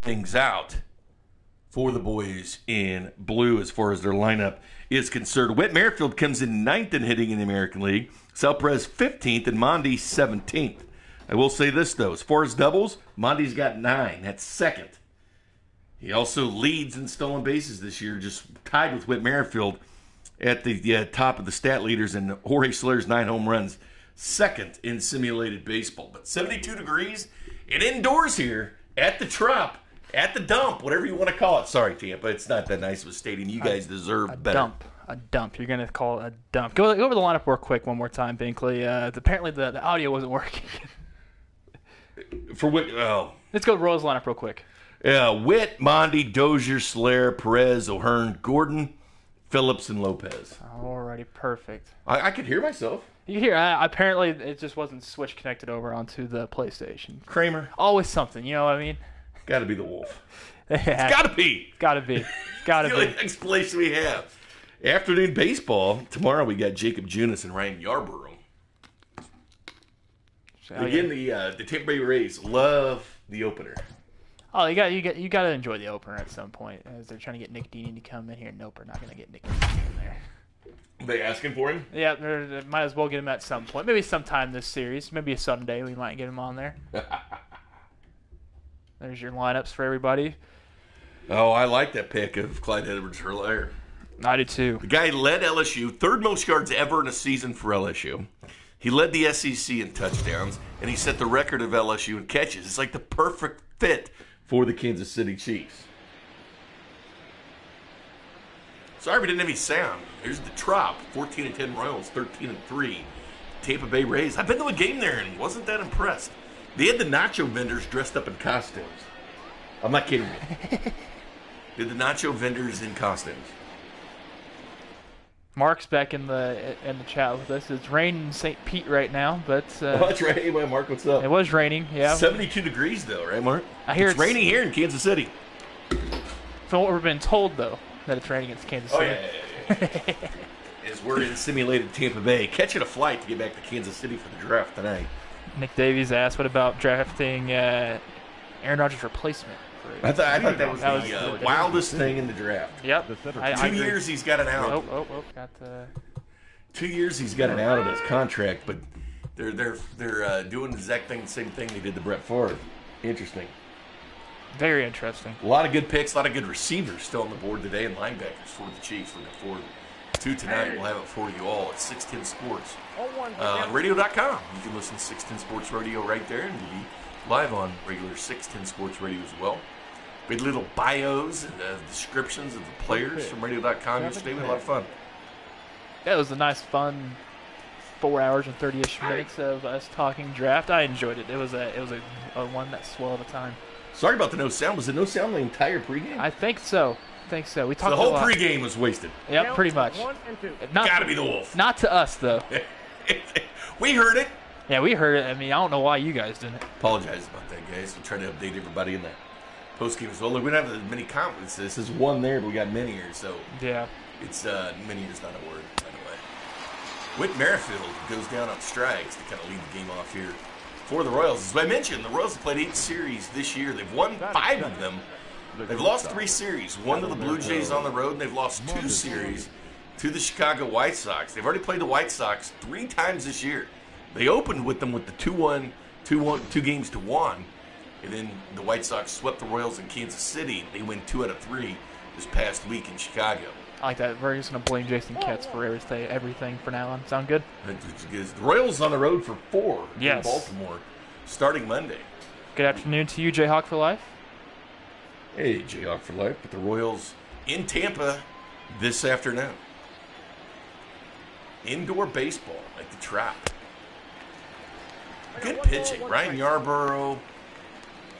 things out for the boys in blue as far as their lineup is concerned. Whit Merrifield comes in 9th in hitting in the American League. Sal Perez 15th and Mondi 17th. I will say this, though. As far as doubles, Mondi's got 9. That's second. He also leads in stolen bases this year, just tied with Whit Merrifield at the top of the stat leaders, and Jorge Soler's 9 home runs, second in simulated baseball. But 72 degrees and indoors here at the Trop, at the dump, whatever you want to call it. Sorry, Tampa, it's not that nice of a stadium. You guys deserve better. A dump. You're going to call it a dump. Go over the lineup real quick one more time, Binkley. Apparently the audio wasn't working. For Whit, let's go Royals lineup real quick. Whit, Mondi, Dozier, Soler, Perez, O'Hearn, Gordon, Phillips, and Lopez. Alrighty, perfect. I could hear myself. You hear? Apparently, it just wasn't switch connected over onto the PlayStation. Kramer. Always something, you know what I mean? Got to be the Wolf. It's got to be. Got to be. Got to be. The only explanation we have. Afternoon baseball. Tomorrow we got Jacob Junis and Ryan Yarborough. Again, the Tampa Bay Rays love the opener. Oh, you got to enjoy the opener at some point, as they're trying to get Nick Dini to come in here. Nope, we're not going to get Nick Dini in there. Are they asking for him? Yeah, they might as well get him at some point. Maybe sometime this series. Maybe a Sunday we might get him on there. There's your lineups for everybody. Oh, I like that pick of Clyde Edwards-Helaire. I do too. The guy led LSU, third most yards ever in a season for LSU. He led the SEC in touchdowns, and he set the record of LSU in catches. It's like the perfect fit for the Kansas City Chiefs. Sorry we didn't have any sound. Here's the Trop, 14-10 Royals, 13-3 Tampa Bay Rays. I've been to a game there and wasn't that impressed. They had the nacho vendors dressed up in costumes. I'm not kidding you. They had the nacho vendors in costumes. Mark's back in the chat with us. It's raining in St. Pete right now, but that's right. Hey, Mark, what's up? It was raining, yeah. 72 degrees though, right, Mark? I hear it's raining here in Kansas City. From what we've been told, though, that it's raining in Kansas City. Yeah. As we're in simulated Tampa Bay, catching a flight to get back to Kansas City for the draft tonight. Nick Davies asked, "What about drafting Aaron Rodgers' replacement?" I thought that was the wildest thing in the draft. Yep. 2 years he's got an out. Got 2 years he's got an out of his contract, but they're doing the exact same thing they did to Brett Favre. Interesting. Very interesting. A lot of good picks, a lot of good receivers still on the board today, and linebackers for the Chiefs. Looking forward to tonight. We'll have it for you all at 610 Sports. On radio.com. You can listen to 610 Sports Radio right there, and we'll be live on regular 610 Sports Radio as well. Big little bios and descriptions of the players from radio.com yesterday. We had a lot of fun. Yeah, it was a nice, fun 4 hours and 30-ish minutes of us talking draft. I enjoyed it. It was a one that swell of a time. Sorry about the no sound. Was it no sound the entire pregame? I think so. We talked the whole pregame was wasted. Yep, pretty much. Gotta be the Wolf. Not to us, though. We heard it. Yeah, we heard it. I mean, I don't know why you guys didn't. Apologize about that, guys. We're trying to update everybody in that post-game as well. Look, we don't have as many comments. This is one there, but we got many here, so yeah. It's many is not a word, by the way. Whit Merrifield goes down on strikes to kind of lead the game off here for the Royals. As I mentioned, the Royals have played 8 series this year. They've won 5 of them. They've lost 3 series. 1 to the Blue Jays on the road, and they've lost 2 series to the Chicago White Sox. They've already played the White Sox 3 times this year. They opened with them with the 2 games to 1, and then the White Sox swept the Royals in Kansas City. They win 2 out of 3 this past week in Chicago. I like that. We're just going to blame Jason Ketz for everything for now on. Sound good? The Royals on the road for 4 yes. in Baltimore starting Monday. Good afternoon to you, Jayhawk for life. Hey, Jayhawk for life. But the Royals in Tampa this afternoon. Indoor baseball at the Trop. Good pitching. Ryan Yarborough,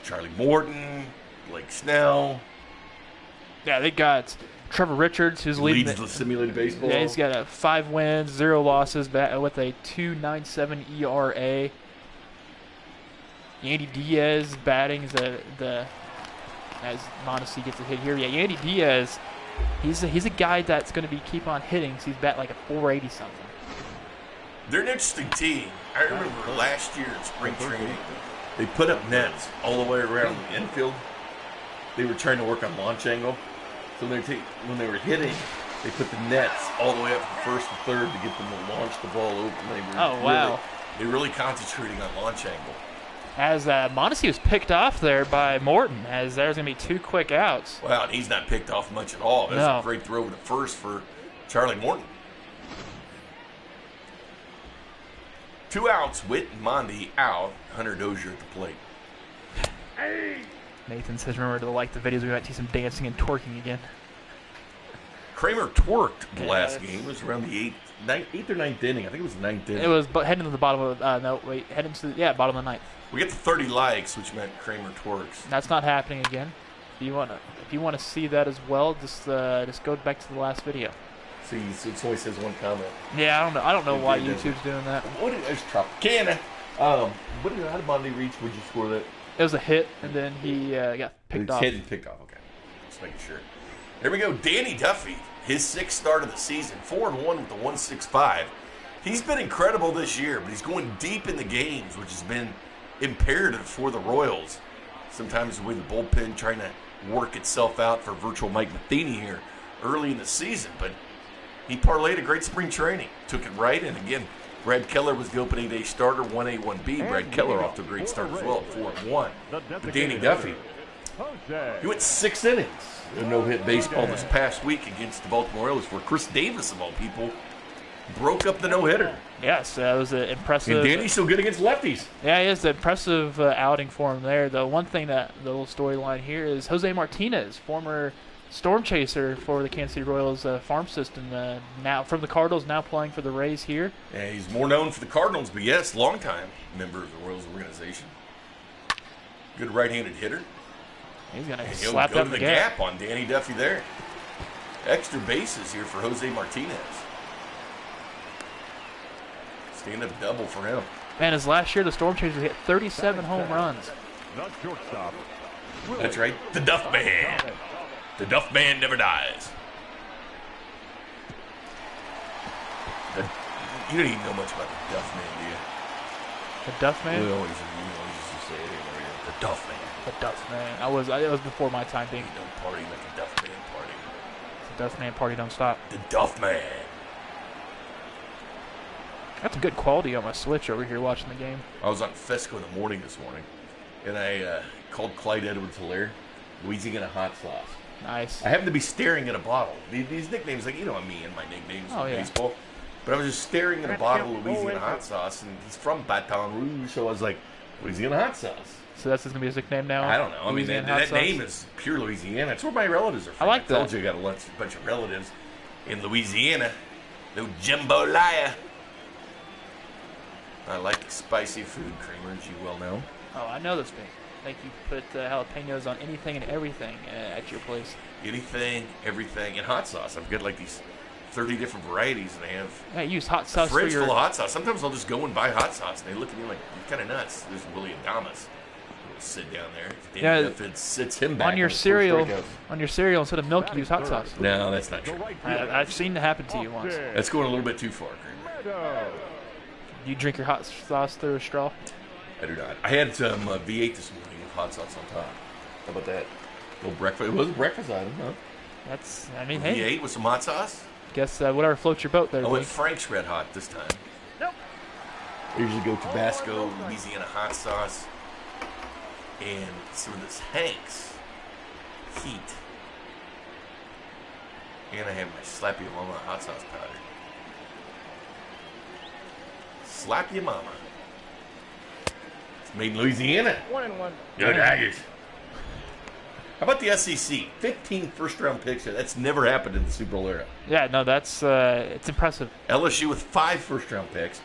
Charlie Morton, Blake Snell. Yeah, they got Trevor Richards, who's leads the simulated baseball. Yeah, he's got 5 wins, 0 losses, with a 2.97 ERA. Yandy Diaz batting as Mondesi gets a hit here. Yeah, Yandy Diaz, he's a guy that's going to keep on hitting. So he's batting like a 480 something. They're an interesting team. I remember last year in spring training, they put up nets all the way around the infield. they were trying to work on launch angle. So when they were hitting, they put the nets all the way up from first to third to get them to launch the ball open. They were really concentrating on launch angle. As Mondesi was picked off there by Morton, as there's going to be 2 quick outs. Wow, and he's not picked off much at all. That's a great throw to first for Charlie Morton. 2 outs, Witt and Mondi out. Hunter Dozier at the plate. Nathan says, remember to like the videos. We might see some dancing and twerking again. Kramer twerked the last game. It was around the 8th or 9th inning. I think it was the 9th inning. It was heading to the bottom of heading to the bottom of the 9th. We get to 30 likes, which meant Kramer twerks. That's not happening again. If you want to see that as well, just go back to the last video. See, it only says 1 comment. Yeah, I don't know why YouTube's doing that. There's Tropicana. How did Mondi reach? Would you score that? It was a hit, and then he got picked off. Hit and picked off. Okay, just making sure. Here we go. Danny Duffy, his 6th start of the season, 4-1 with the 1.65. He's been incredible this year, but he's going deep in the games, which has been imperative for the Royals. Sometimes with the bullpen trying to work itself out for virtual Mike Matheny here early in the season, but he parlayed a great spring training, took it right, and again, Brad Keller was the opening day starter, 1A, 1B. Brad Keller off to a great start as well, 4-1. But Danny Duffy, he went 6 innings of no-hit baseball this past week against the Baltimore Orioles, where Chris Davis, of all people, broke up the no-hitter. Yes, that was an impressive. And Danny's so good against lefties. Yeah, it is an impressive outing for him there. The one thing the little storyline here is Jose Martinez, former storm chaser for the Kansas City Royals farm system, now from the Cardinals, now playing for the Rays here. Yeah, he's more known for the Cardinals, but yes, longtime member of the Royals organization. Good right-handed hitter. He's going to slap go that to the gap on Danny Duffy there. Extra bases here for Jose Martinez. Stand-up double for him. Man, his last year, the Storm Chasers hit 37 home runs. That's right. The Duff Man. The Duff Man never dies. You don't even know much about the Duff Man, do you? The Duff Man? We always used to say it anyway. The Duff Man. The Duff Man. It was before my time being. Don't party like a Duff Man party. The Duff Man party don't stop. The Duff Man. That's a good quality on my Switch over here watching the game. I was on Fesco in the morning this morning, and I called Clyde Edwards-Hilaire Louisiana hot sauce. Nice. I happened to be staring at a bottle. These nicknames, like, you know me and my nicknames in baseball. But I was just staring at a bottle of Louisiana hot sauce, and he's from Baton Rouge, so I was like, Louisiana hot sauce. So that's just going to be his nickname now? I don't know. I mean, that name is pure Louisiana. It's where my relatives are from. I like that. I told you I got a bunch of relatives in Louisiana. No jambalaya. I like spicy food, Kramer, as you well know. Oh, I know this thing. I think you put jalapenos on anything and everything at your place. Anything, everything, and hot sauce. I've got like these 30 different varieties, and I have I use hot sauce a fridge full of hot sauce. Sometimes I'll just go and buy hot sauce, and they look at me like, you're kind of nuts. There's Willie Adamas. He'll sit down there. If it sits him back on your cereal, instead of milk, you use hot sauce. No, that's not true. I've seen it happen to you once. That's going a little bit too far, Kramer. Do you drink your hot sauce through a straw? I do not. I had some V8 this morning with hot sauce on top. How about that? Little breakfast. It was a breakfast item, huh? Hey. V8 with some hot sauce? Guess whatever floats your boat there. I went Frank's Red Hot this time. Nope. I usually go Tabasco, Louisiana hot sauce, and some of this Hank's Heat. And I have my Slappy Mama hot sauce powder. Slap Your Mama. It's made in Louisiana. 1-1. Go Tigers. How about the SEC? 15 first-round picks. That's never happened in the Super Bowl era. Yeah, no, that's it's impressive. LSU with 5 first-round picks.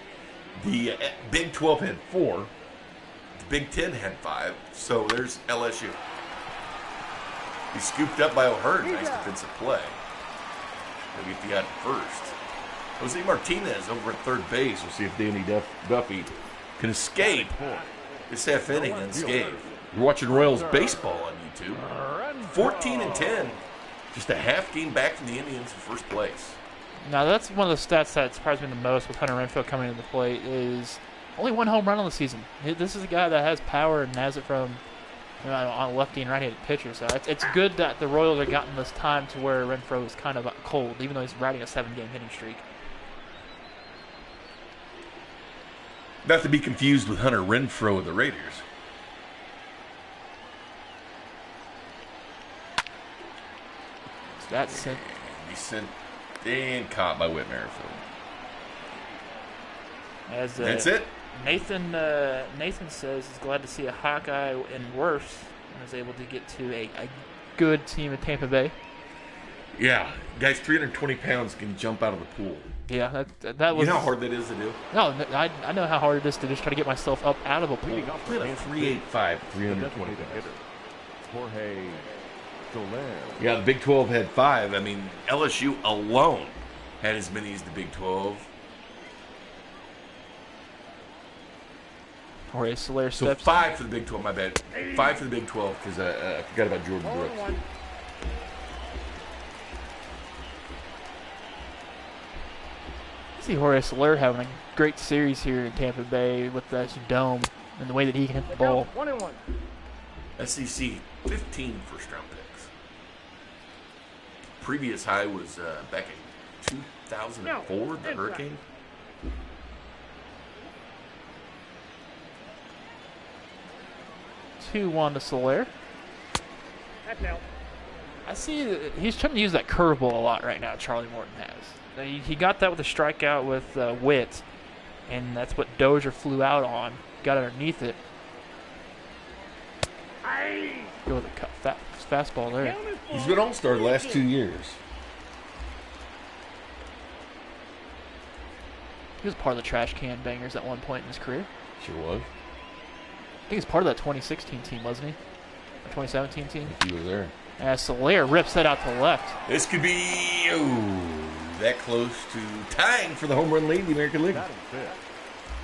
The Big 12 had 4. The Big 10 had 5. So there's LSU. He's scooped up by O'Hearn. Nice defensive play. They'll get the out first. Jose Martinez over at third base. We'll see if Danny Duffy can escape this half inning unscathed. You're watching Royals baseball on YouTube. 14-10. Just a half game back from the Indians in first place. Now, that's one of the stats that surprised me the most with Hunter Renfield coming into the plate is only 1 home run on the season. This is a guy that has power and has it from on a lefty and right-handed pitcher. So it's good that the Royals are gotten this time to where Renfroe is kind of cold, even though he's riding a 7-game hitting streak. Not to be confused with Hunter Renfroe of the Raiders. So that's sent. He sent and caught by Whit Merrifield. That's it. Nathan says he's glad to see a Hawkeye in worse and was able to get to a good team in Tampa Bay. Yeah, guys, 320 pounds can jump out of the pool. Yeah, that was. You know how hard that is to do? No, I know how hard it is to just try to get myself up out of a pool. 385, 320 pounds. Jorge Soler. Yeah, the Big 12 had 5. I mean, LSU alone had as many as the Big 12. Jorge Soler So steps 5 for the Big 12, my bad. 5 for the Big 12 because I forgot about Jordan Brooks. See Jorge Soler having a great series here in Tampa Bay with that dome and the way that he can hit the ball. 1-1. SEC, 15 first-round picks. Previous high was back in 2004, the Hurricane. Two 2-1 to Soler. I see that he's trying to use that curveball a lot right now. Charlie Morton has. He got that with a strikeout with Witt, and that's what Dozier flew out on. Got underneath it. Go with a fastball there. He's been All-Star the last 2 years. He was part of the trash can bangers at one point in his career. Sure was. I think he's part of that 2016 team, wasn't he? Or 2017 team? He was there. As Soler rips that out to the left. This could be that close to tying for the home run lead in the American League.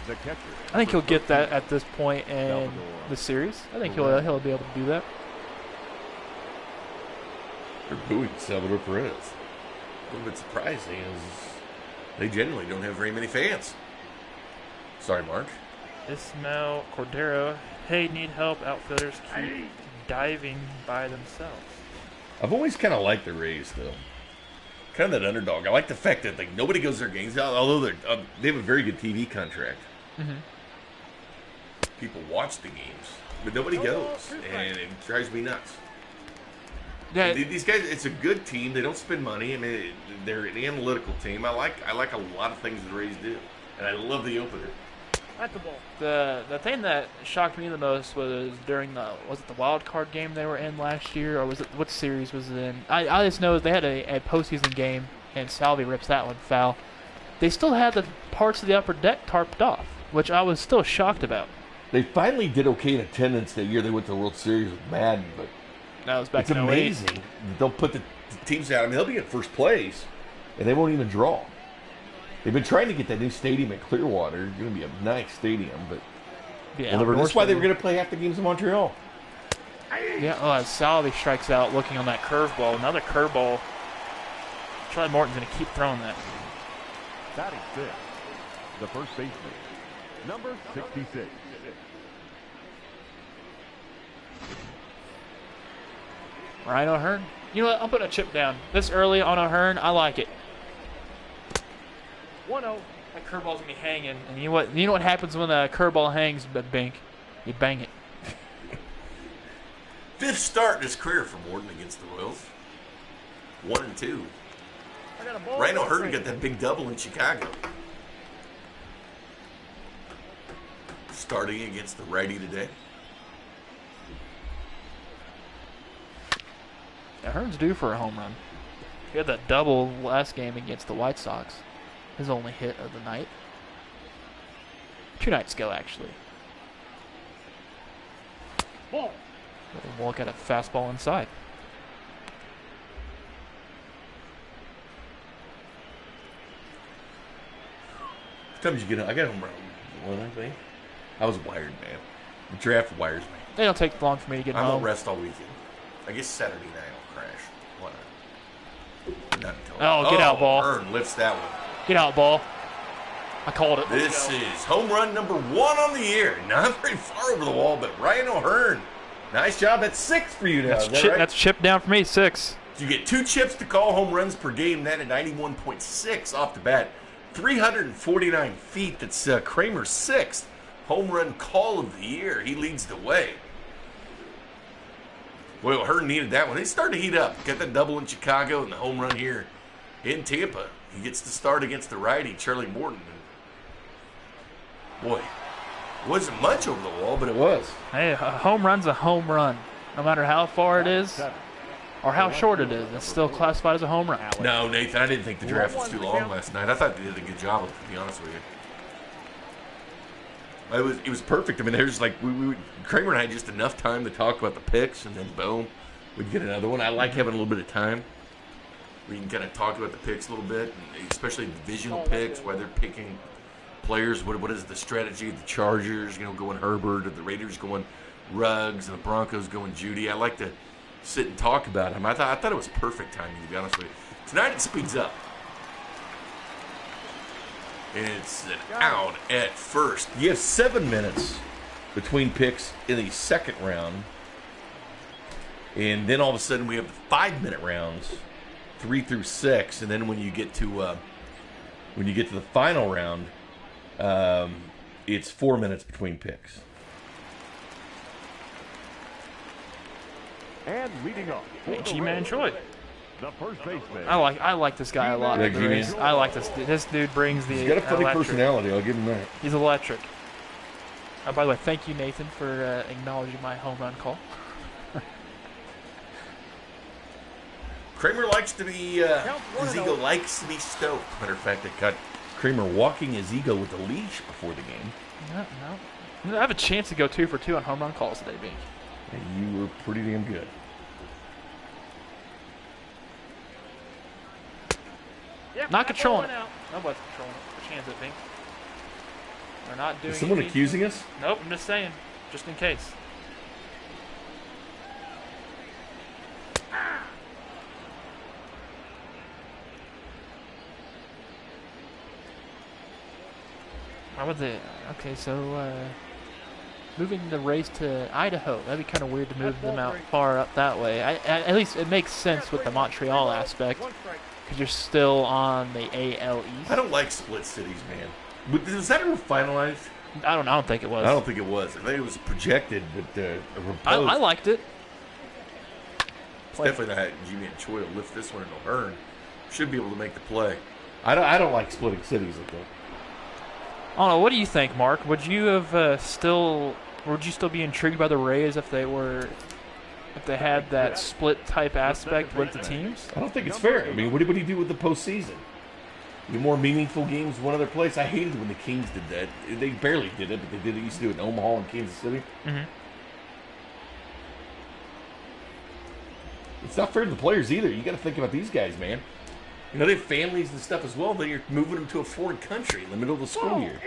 The catcher. I think he'll get that at this point in the series. I think he'll be able to do that. They're booing Salvador Perez. A little bit surprising is they generally don't have very many fans. Sorry, Mark. Ismael Cordero. Hey, need help. Outfielders keep diving by themselves. I've always kind of liked the Rays, though. Kind of that underdog. I like the fact that nobody goes to their games, although they have a very good TV contract. Mm-hmm. People watch the games, but nobody goes, and it drives me nuts. Yeah, These guys, it's a good team. They don't spend money. I mean, they're an analytical team. I like a lot of things the Rays do, and I love the opener. At the ball. the thing that shocked me the most was during the wild card game they were in last year, or was it what series was it in? I just know they had a postseason game and Salvi rips that one foul. They still had the parts of the upper deck tarped off, which I was still shocked about. They finally did okay in attendance that year they went to the World Series with Madden, but That was back it's in 08. amazing. They'll put the teams out. I mean, they'll be in first place, and they won't even draw. They've been trying to get that new stadium at Clearwater. It's going to be a nice stadium, but Yeah, that's why they were going to play half the games in Montreal. Yeah, as Salvi strikes out looking on that curveball. Another curveball. Charlie Morton's going to keep throwing that. Batting fifth, the first baseman, number 66. Ryan O'Hearn. You know what? I'm putting a chip down. This early on O'Hearn, I like it. 1-0. That curveball's going to be hanging. And you know what happens when a curveball hangs, Bink? You bang it. Fifth start in his career for Morton against the Royals. 1-2. Ryan O'Hearn got that big double in Chicago. Starting against the righty today. O'Hearn's due for a home run. He had that double last game against the White Sox. His only hit of the night. 2 nights ago, actually. Ball. We'll get a fastball inside. Sometimes you get I got home run. What did I think? I was wired, man. The draft wires me. They don't take long for me to get I home. won't rest all weekend. I guess Saturday night I'll crash. Why not? Not until Get out, ball. O'Hearn lifts that one. Get out, ball. I called it. This is home run number 1 on the year. Not very far over the wall, but Ryan O'Hearn Nice job. That's 6 for you now. That's, Is that right? that's chip down for me, 6. You get 2 chips to call home runs per game. That at 91.6 off the bat. 349 feet. That's Kramer's 6th home run call of the year. He leads the way. Well, Hearn needed that one. He started to heat up. Got that double in Chicago and the home run here in Tampa. He gets to start against the righty, Charlie Morton. And boy, wasn't much over the wall, but it was. Hey, a home run's a home run. No matter how far it is or how short it is, it's still classified as a home run. No, Nathan, I didn't think the draft was too long last night. I thought they did a good job of it, to be honest with you. It was perfect. I mean, there's like Kramer and I had just enough time to talk about the picks, and then boom, we'd get another one. I like having a little bit of time. We can kind of talk about the picks a little bit, and especially divisional picks, why they're picking players. What is the strategy of the Chargers? Going Herbert, or the Raiders going Ruggs, and the Broncos going Judy. I like to sit and talk about him. I thought it was perfect timing, to be honest with you. Tonight it speeds up. And it's an out at first. You have 7 minutes between picks in the second round. And then all of a sudden we have the 5-minute rounds, 3 through 6. And then when you get to the final round, it's 4 minutes between picks. And leading up, Hey, G-Man Troy. the first baseman. I like this guy a lot. You like G-Man? I like this. This dude brings the. He's got a funny electric. personality, I'll give him that. He's electric. By the way, thank you, Nathan, for acknowledging my home run call. Kramer likes to be, his ego likes to be stoked. Matter of fact, they got Kramer walking his ego with a leash before the game. No. I have a chance to go 2 for 2 on home run calls today, Bink. And you were pretty damn good. Not controlling it. Nobody's controlling it. Chance it, Bink. We're not doing Is someone anything. accusing us? Nope, I'm just saying. Just in case. How would they? Okay, so moving the race to Idaho. That'd be kind of weird to move them out far up that way. At least it makes sense with the Montreal aspect because you're still on the AL East. I don't like split cities, man. Was that ever finalized? I don't think it was. I don't think it was. I think it was projected, but proposed. I liked it. It's definitely not Jimmy and Choi to lift this one into Hearn. Should be able to make the play. I don't like splitting cities like that. I don't know. What do you think, Mark? Would you have would you still be intrigued by the Rays if they had that split type aspect with the teams? I don't think it's fair. I mean, what do you do with the postseason? The more meaningful games one other place. I hated when the Kings did that. They barely did it, but they did it. Used to do it in Omaha and Kansas City. Mm-hmm. It's not fair to the players either. You got to think about these guys, man. They have families and stuff as well. Then you're moving them to a foreign country in the middle of the school year.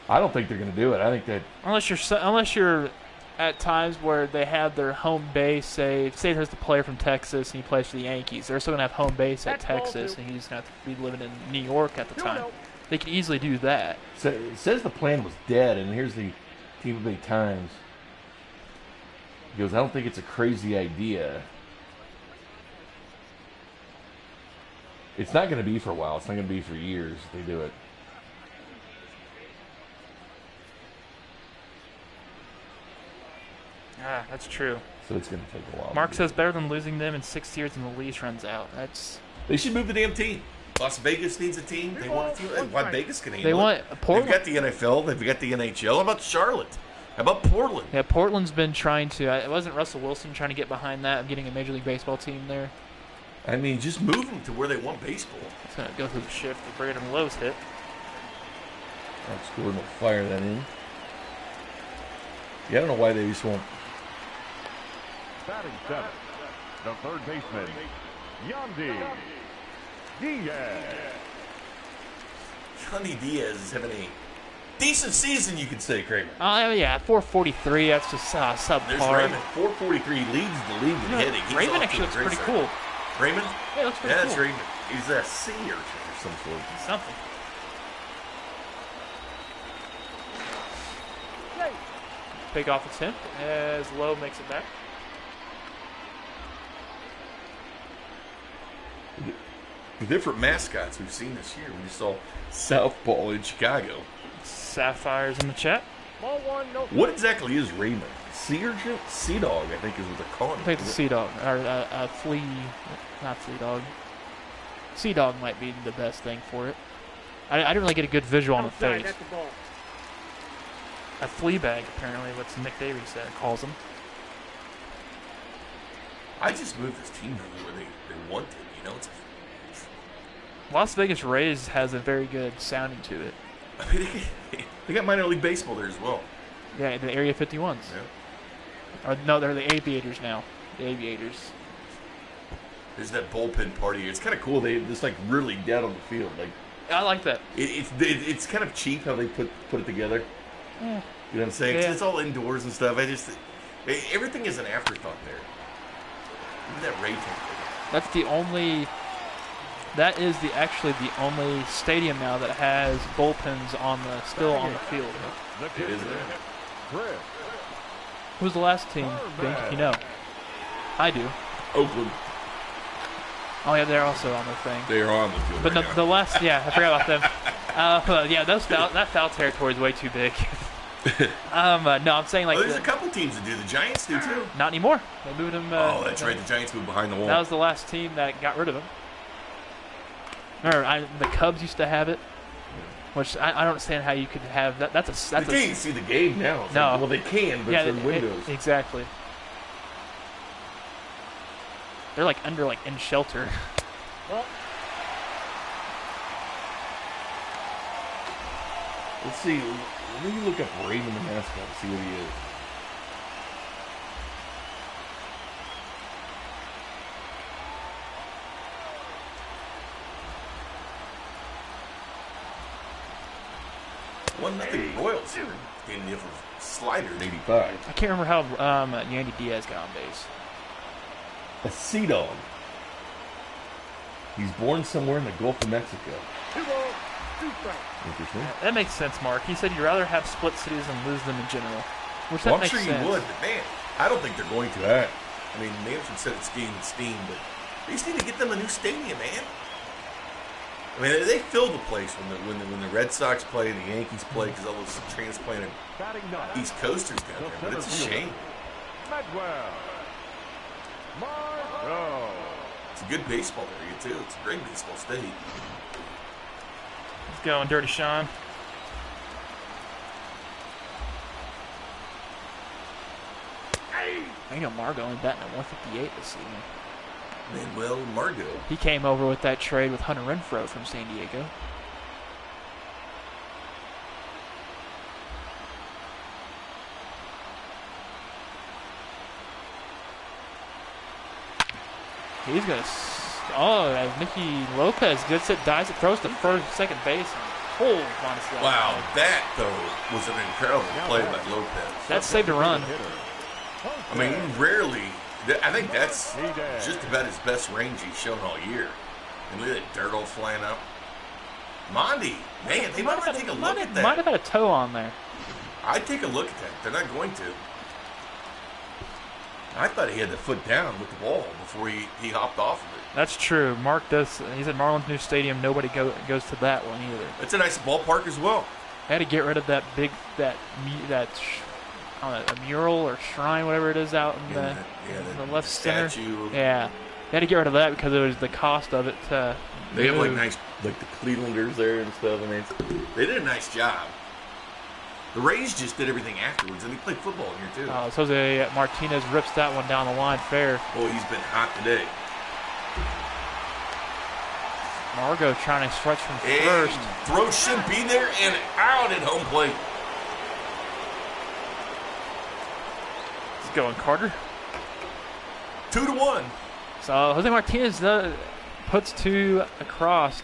I don't think they're going to do it. I think that unless you're at times where they have their home base, say there's the player from Texas and he plays for the Yankees, they're still going to have home base at Texas, and he's going to have to be living in New York at the time. They could easily do that. So it says the plan was dead, and here's the Tampa Bay Times. He goes, I don't think it's a crazy idea. It's not going to be for a while. It's not going to be for years if they do it. Ah, that's true. So it's going to take a while. Mark says better than losing them in 6 years and the lease runs out. They should move the damn team. Las Vegas needs a team. They want a team. Why Vegas can handle They want it? Portland. They've got the NFL. They've got the NHL. How about Charlotte? How about Portland? Yeah, Portland's been trying to. It wasn't Russell Wilson trying to get behind that of getting a Major League Baseball team there. I mean, just move them to where they want baseball. It's going to go through the shift. The Brandon Lowe's hit. Alex Gordon will fire that in. Yeah, I don't know why they just won't. Batting seventh, the third baseman, Yandy Diaz. Yandy Diaz is having a decent season, you could say, Kramer. Yeah, 443. That's just subpar. There's Raymond. 443 leads the league in hitting. He's Raymond off actually to a looks great pretty start. cool. Raymond? Yeah, looks pretty Yeah, cool. that's Raymond. He's a senior or some sort. Something. Pickoff attempt as Lowe makes it back. The different mascots we've seen this year. We just saw Southpaw in Chicago. Sapphires in the chat. Ball one, no. What exactly is Raymond? Sea urchin? Sea dog, I think is what they're calling I it. think it's a sea dog, or a flea, not flea dog. Sea dog might be the best thing for it. I didn't really get a good visual on the Outside, face. that's the ball. A flea bag, apparently, what Nick Davies calls them. I just moved this team where they wanted, you know. It's, Las Vegas Rays has a very good sounding to it. I mean, they got minor league baseball there as well. Yeah, the Area 51s. Yeah. Or no, they're the Aviators now. The Aviators. There's that bullpen party. It's kind of cool. They just like really dead on the field. Like I like that. it's kind of cheap how they put it together. Yeah. You know what I'm saying? 'Cause Yeah. it's all indoors and stuff. Everything is an afterthought there. Even that Ray tank. That's the only. That is actually the only stadium now that has bullpens still on the field. The It kid, is there. Chris. Who's the last team, Bink, if you know? I do. Oakland. Oh yeah, they're also on their thing. They are on the field. But right now. the last, yeah, I forgot about them. Yeah, that foul territory is way too big. No, I'm saying like there's a couple teams that do. The Giants do too. not anymore. They moved him. Oh, that's right. The Giants moved behind the wall. That was the last team that got rid of him. Remember, the Cubs used to have it, which I don't understand how you could have that. That's they can't even see the game now. It's No. like, well, they can, but yeah, it's in windows. exactly. They're like in shelter. Let's see. Let me look up Raymond the mascot. See what he is. One nothing Royals here. Getting the slider at 85. I can't remember how Yandy Diaz got on base. A sea dog. He's born somewhere in the Gulf of Mexico. 2-0, 2 strikes. Interesting. That makes sense, Mark. He said you'd rather have split cities than lose them in general. Which that Well, I'm makes sure sense. you would, but man, I don't think they're going to that. I mean, management said it's gaining steam, but they just need to get them a new stadium, man. I mean, they fill the place when the Red Sox play and the Yankees play because all those transplanted Batting ninth. East Coasters down there. But it's a shame. Medwell. Margot. It's a good baseball area too. It's a great baseball state. Let's go, Dirty Sean. I know Margot only batting at 158 this season. Manuel Margot. He came over with that trade with Hunter Renfroe from San Diego. He's gonna. Mickey Lopez gets it, dives it, throws to first, second base, and pulls Montesquieu. Wow, that though was an incredible play by Lopez. That saved a run. I mean, rarely. I think that's just about his best range he's shown all year. And look at that dirt all flying up. Mondi, man, they might want to take a look at that. Might have had a toe on there. I'd take a look at that. They're not going to. I thought he had the foot down with the ball before he hopped off of it. That's true. Mark does. He's at Marlins new stadium. Nobody goes to that one either. It's a nice ballpark as well. They had to get rid of that big I don't know, a mural or shrine, whatever it is, out in the left center. Statue. Yeah, they had to get rid of that because it was the cost of it. They have like nice, like the Clevelanders there and stuff. I mean, they did a nice job. The Rays just did everything afterwards, and they played football here too. Jose Martinez rips that one down the line fair. Oh, he's been hot today. Margot trying to stretch from And first. throw should be there and out at home plate. He's going Carter. 2-1. So Jose Martinez puts two across.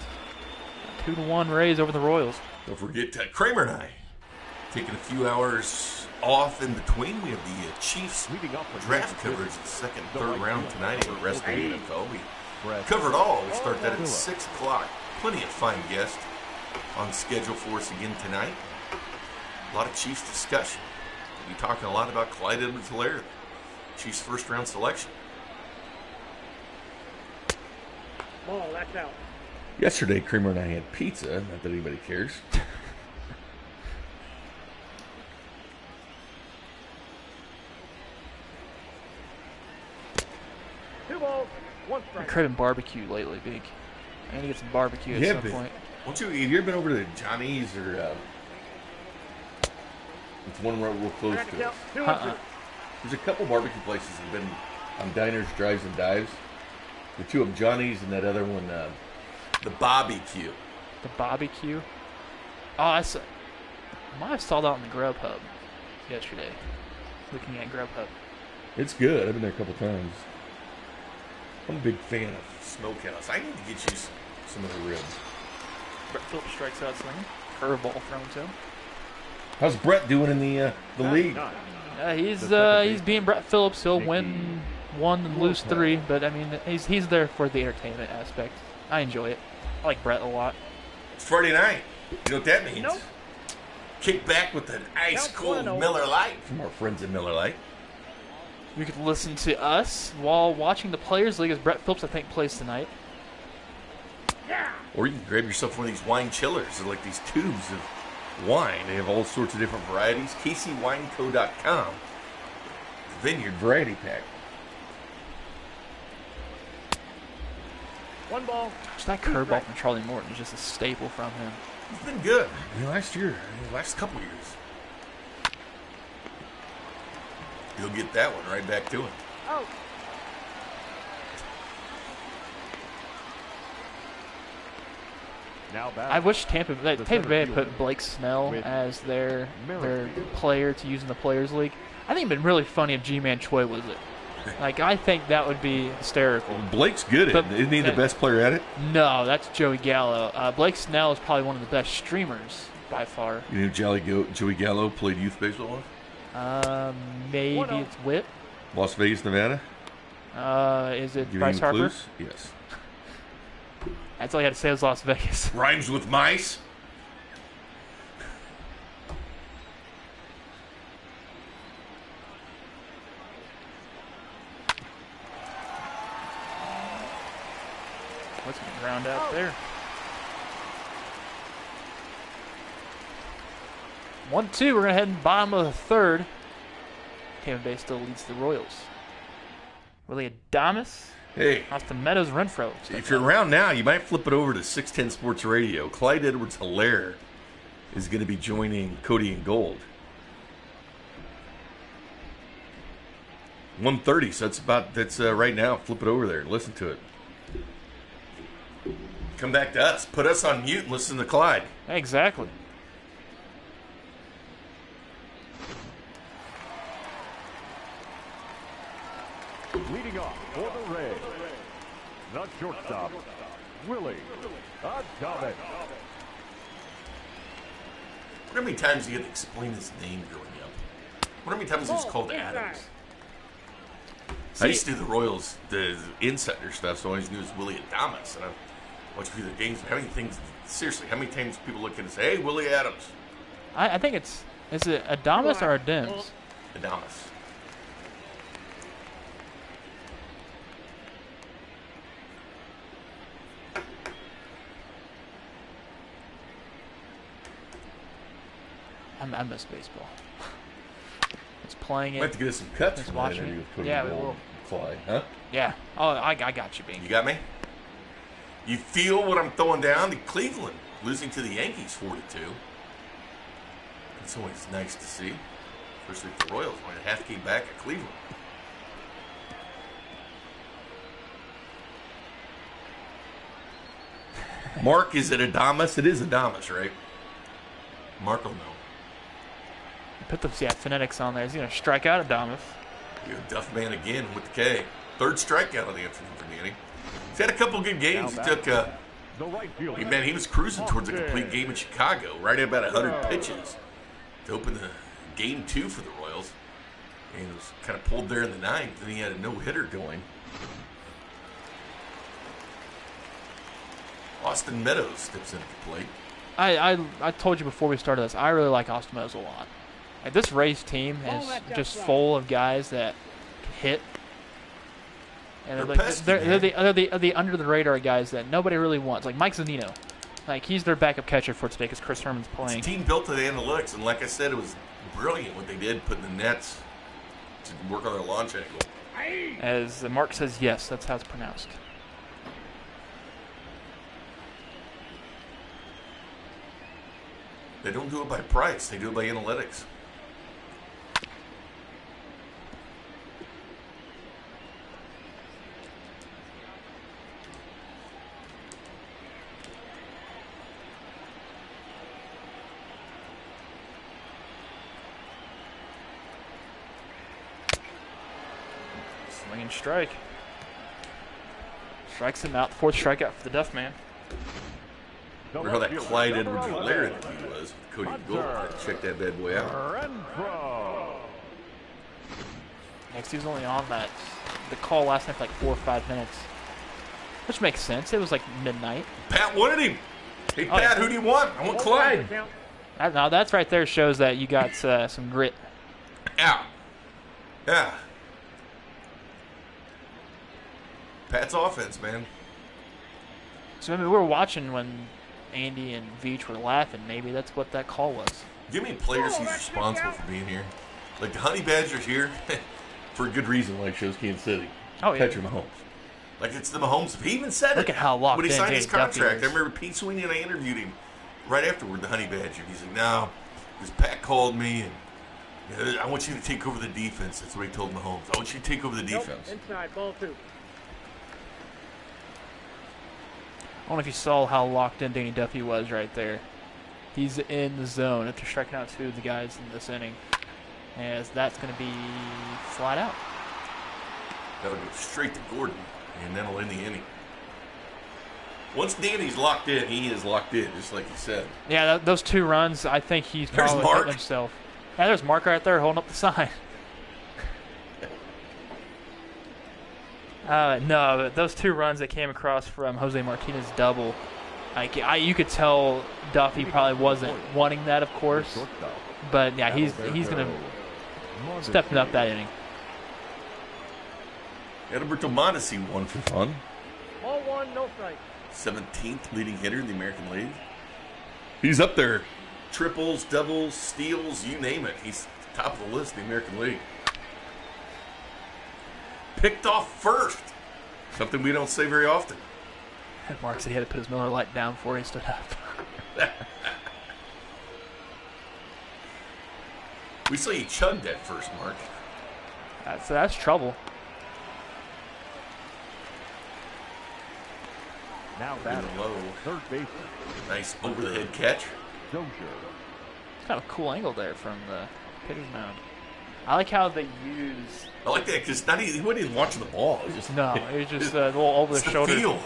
2-1 Rays over the Royals. Don't forget Kramer and I taking a few hours off in between. We have the Chiefs draft coverage, the second, third round tonight in the rest of the NFL. We cover it all. We start that at 6 o'clock. Plenty of fine guests on schedule for us again tonight. A lot of Chiefs discussion. We'll be talking a lot about Clyde Edwards-Helaire, Chiefs' first-round selection. Ball, that's out. Yesterday, Kramer and I had pizza. Not that anybody cares. 2 balls, 1 strike. I'm craving barbecue lately, Big. I need to get some barbecue at some point. Won't you? Have you ever been over to Johnny's or it's one real close Back to count, us? 2 and 2. There's a couple barbecue places that have been on Diners, Drives, and Dives. The two of them, Johnny's and that other one, the Barbecue. The barbecue. Oh, I might have saw that on the Grubhub yesterday. Looking at Grubhub. It's good. I've been there a couple times. I'm a big fan of Smokehouse. I need to get you some of the ribs. Brett Phillips strikes out swinging. Curveball thrown to him. How's Brett doing in the league? He's being Brett Phillips. He'll win 1 and lose 3, but I mean he's there for the entertainment aspect. I enjoy it. I like Brett a lot. It's Friday night. You know what that means? Nope. Kick back with an ice cold Miller Lite from our friends at Miller Lite. You could listen to us while watching the Players League as Brett Phillips, I think, plays tonight. Or you can grab yourself one of these wine chillers. They're like these tubes of wine. They have all sorts of different varieties. KCWineco.com. The Vineyard Variety Pack. 1 ball. Just that curveball from Charlie Morton is just a staple from him. It's been good. Last couple years. You'll get that one right back to him. Out. Now back. I wish Tampa Bay had put Blake Snell as their player to use in the Players League. I think it'd been really funny if G-Man Choi was it. Like, I think that would be hysterical. Blake's good at it. Isn't he the best player at it? No, that's Joey Gallo. Blake Snell is probably one of the best streamers by far. You know Joey Gallo played youth baseball with? Maybe it's Whit. Las Vegas, Nevada? Is it Give Bryce you Harper? clues? Yes. That's all you had to say was Las Vegas. Rhymes with mice? What's going to ground out there? 1-2. We're going to head in bottom of the third. Tampa Bay still leads the Royals. Willie Adames. Hey. Austin Meadows, Renfro. If you're around now, you might flip it over to 610 Sports Radio. Clyde Edwards-Helaire is going to be joining Cody and Gold. 1:30, so that's right now. Flip it over there. Listen to it. Come back to us. Put us on mute and listen to Clyde. Exactly. Leading off for the Rays, the shortstop, Willie Adames. Wonder how many times you had to explain his name growing up. Wonder how many times he was called Adams. I used to do the Royals, the insider stuff, so I always knew it was Willie Adames. And I watch a few of the games. How many times people look at and say, "Hey, Willie Adams"? I think is it Adames or Adames? Adames. I miss baseball. It's playing it. Might have to get us some cuts Just from watching that interview it. with Cody Yeah, Gold. we will. Fly, huh? Yeah. Oh, I got you, Bing. You got me? You feel what I'm throwing down? The Cleveland losing to the Yankees 4-2. It's always nice to see, especially if the Royals went a half game back at Cleveland. Mark, is it Adames? It is Adames, right? Mark will know. Put the phonetics on there. He's going to strike out Adames. You're a Duff man again with the K. Third strikeout of the afternoon for Danny. He's had a couple good games. He took, The right fielder. he was cruising towards a complete game in Chicago, right at about 100 pitches to open the game 2 for the Royals. And it was kind of pulled there in the ninth, and he had a no-hitter going. Austin Meadows steps in at the plate. I told you before we started this, I really like Austin Meadows a lot. Like, this Rays team is just full of guys that can hit. And They're like, pesky, they're the under the radar guys that nobody really wants. Like Mike Zunino. Like, he's their backup catcher for today because Chris Herman's playing. It's a team built to the analytics, and like I said, it was brilliant what they did, putting the nets to work on their launch angle. As Mark says, yes, that's how it's pronounced. They don't do it by price. They do it by analytics. Swing and strike. Strikes him out. The 4th strikeout for the Duff man. Remember how that Clyde Edwards-Helaire interview was with Cody Gould? Check that bad boy out. Renfroe. Next, he was only on the call last night for like 4 or 5 minutes. Which makes sense. It was like midnight. Pat wanted him. Hey, Pat, who do you want? I want Clyde. Now, that's right there shows that you got some grit. Yeah. Yeah. Pat's offense, man. So, I mean, we were watching when Andy and Veach were laughing. Maybe that's what that call was. Give me players he's responsible for being here. Like the Honey Badger's here for a good reason, like shows Kansas City. Oh, yeah. Patrick Mahomes. Like it's the Mahomes. He even said Look it. at how locked when he in signed his Danny Duffy contract. I is. remember Pete Sweeney and I interviewed him right afterward, the Honey Badger. He's like, no, because Pat called me and I want you to take over the defense. That's what he told Mahomes. I want you to take over the defense. Inside, ball 2. I don't know if you saw how locked in Danny Duffy was right there. He's in the zone after striking out 2 of the guys in this inning. As that's going to be flat out. That'll go straight to Gordon, and that'll end the inning. Once Danny's locked in, he is locked in, just like you said. Yeah, those 2 runs, I think he's probably Mark. hitting himself. Yeah, there's Mark right there holding up the sign. No, but those 2 runs that came across from Jose Martinez double, you could tell Duffy probably wasn't wanting that, of course. But yeah, he's going to step up that inning. Adalberto Mondesi won for fun. Ball 1, no strike. 17th leading hitter in the American League. He's up there. Triples, doubles, steals, you name it. He's top of the list in the American League. Picked off first. Something we don't say very often. Mark said he had to put his Miller Lite down before he stood up. We saw you chug that first, Mark. That's trouble. Now In batting, the low. third baseman, Nice over-the-head catch. Dozier. It's kind of a cool angle there from the pitcher's mound. I like how they use. I like that because he wasn't even watching the ball. It was just, It was just a little over it's the the shoulder. feel.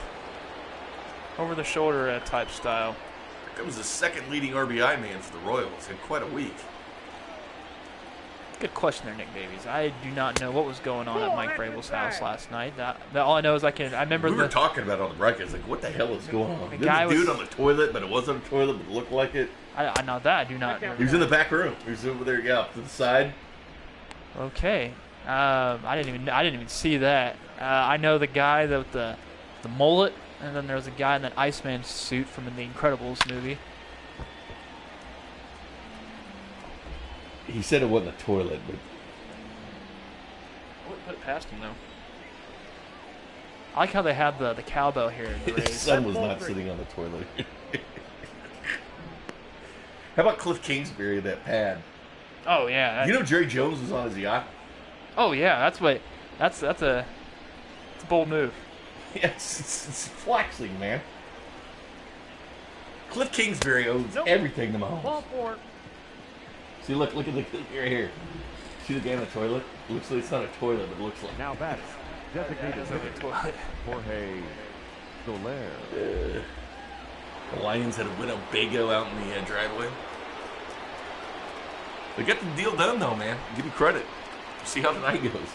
Over the shoulder type style. That was the second leading RBI man for the Royals. Had quite a week. Good question there, Nick Davies. I do not know what was going on at Mike Vrabel's house last night. All I know is I remember We were talking about it on the broadcast. Like, what the hell is going on? The There guy was a dude was- on the toilet, but it wasn't a toilet, but it looked like it. I know that. I do not know. He was in the back room. He was over there, to the side. Okay. I didn't even see that. I know the guy with the mullet, and then there was a guy in that Iceman suit from the Incredibles movie. He said it wasn't a toilet, but I wouldn't put it past him, though. I like how they have the cowbell here in the his Rays. son was not sitting on the toilet. How about Cliff Kingsbury, that pad? Oh, yeah. You know Jerry Jones was on his yacht? Oh, yeah. That's a bold move. Yes, it's flexing, man. Cliff Kingsbury owns everything to Mahomes. Ball 4. See, look at the right here. See the guy in the toilet? It looks like it's not a toilet, but it looks like. Now batting, designated hitter, Jorge Soler. The Lions had a Winnebago out in the driveway. They got the deal done, though, man. Give me credit. See how tonight goes.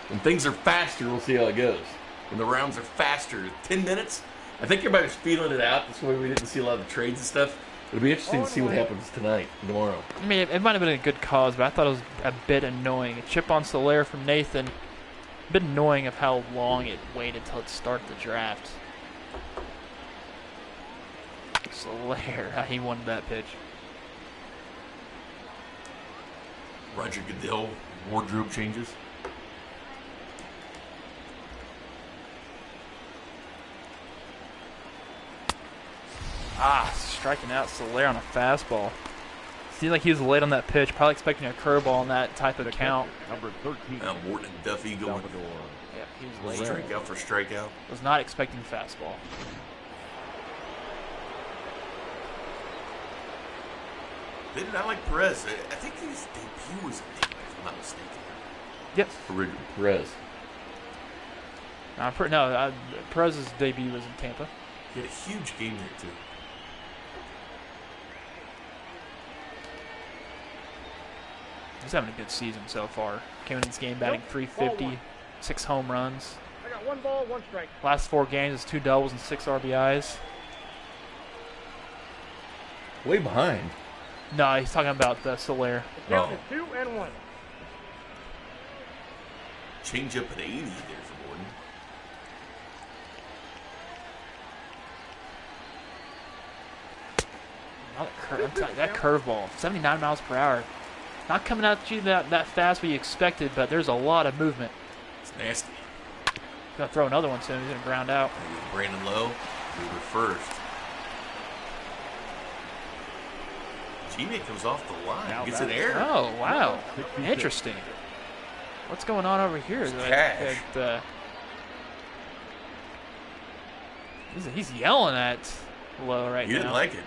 When things are faster, we'll see how it goes. When the rounds are faster, 10 minutes. I think everybody's feeling it out. That's why we didn't see a lot of the trades and stuff. It'll be interesting to see what happens tonight, tomorrow. I mean, it might have been a good cause, but I thought it was a bit annoying. A chip on Soler from Nathan. A bit annoying of how long it waited till it started the draft. Soler, he wanted that pitch. Roger Goodell, wardrobe changes. Striking out Soler on a fastball. Seemed like he was late on that pitch, probably expecting a curveball on that type of count. Number 13. Morton and Duffy going Salvador. Yeah, he was late. strikeout for strikeout. Was not expecting fastball. They did not like Perez. I think his debut was in Tampa, if I'm not mistaken. Yes. Original Perez. Perez's debut was in Tampa. He had a huge game there, too. He's having a good season so far. Came in this game batting .350, 6 home runs. I got 1 ball, 1 strike. Last 4 games is 2 doubles and 6 RBIs. Way behind. No, he's talking about Soler. The count is 2 and 1. Change up at 80 there for Morton. That curveball, 79 miles per hour. Not coming at you that fast what you expected, but there's a lot of movement. It's nasty. He's going to throw another one soon. He's going to ground out. Brandon Lowe, Uber first. G-Man comes off the line. Now Gets an that's- error. Oh, wow. 66. Interesting. What's going on over here? Cash. He's yelling at Lowe right He now. didn't like it.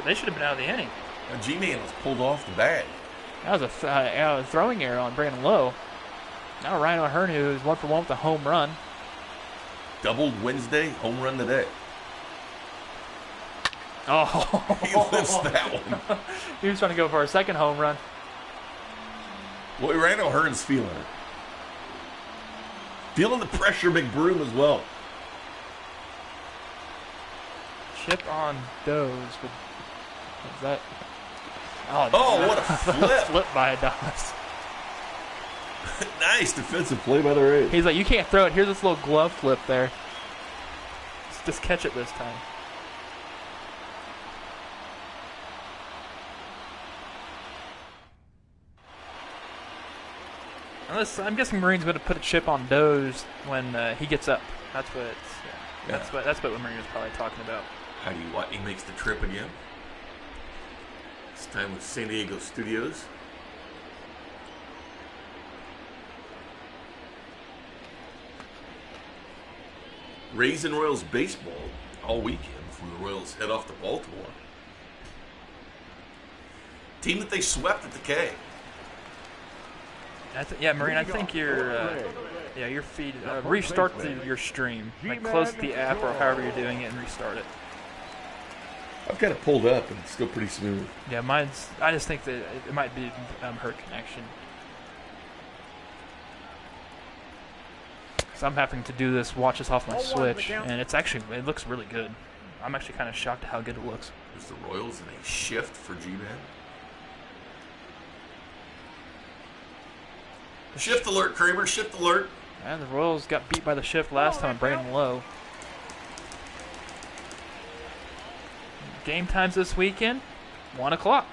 They should have been out of the inning. Now, G-Man was pulled off the bag. That was a throwing error on Brandon Lowe. Now Ryan O'Hearn, who's 1 for 1 with a home run. Doubled Wednesday, home run today. Oh, He lifts that one. he was trying to go for a second home run. Boy, Ryan O'Hearn's feeling it. Feeling the pressure, McBroom as well. Chip on Doze. What's that? Oh, what a flip. Flip by Adonis. Nice defensive play by the Rays. He's like, you can't throw it. Here's this little glove flip there. Just catch it this time. I'm guessing Marine's going to put a chip on Doze when he gets up. That's what that's what Marine was probably talking about. How do you what? He makes the trip again. This time with San Diego Studios. Rays and Royals baseball all weekend before the Royals head off to Baltimore. Team that they swept at the K. Marine, I think your feed. Restart your stream. Like close the app or however you're doing it and restart it. I've got it pulled up and it's still pretty smooth. Yeah, mine's. I just think that it might be her connection. So I'm having to do this, watch this off my Switch, and it looks really good. I'm actually kind of shocked at how good it looks. There's the Royals and a shift for G-Man. Shift alert, Kramer. Shift alert. And the Royals got beat by the shift last time, Brandon Lowe. Game times this weekend, 1 o'clock.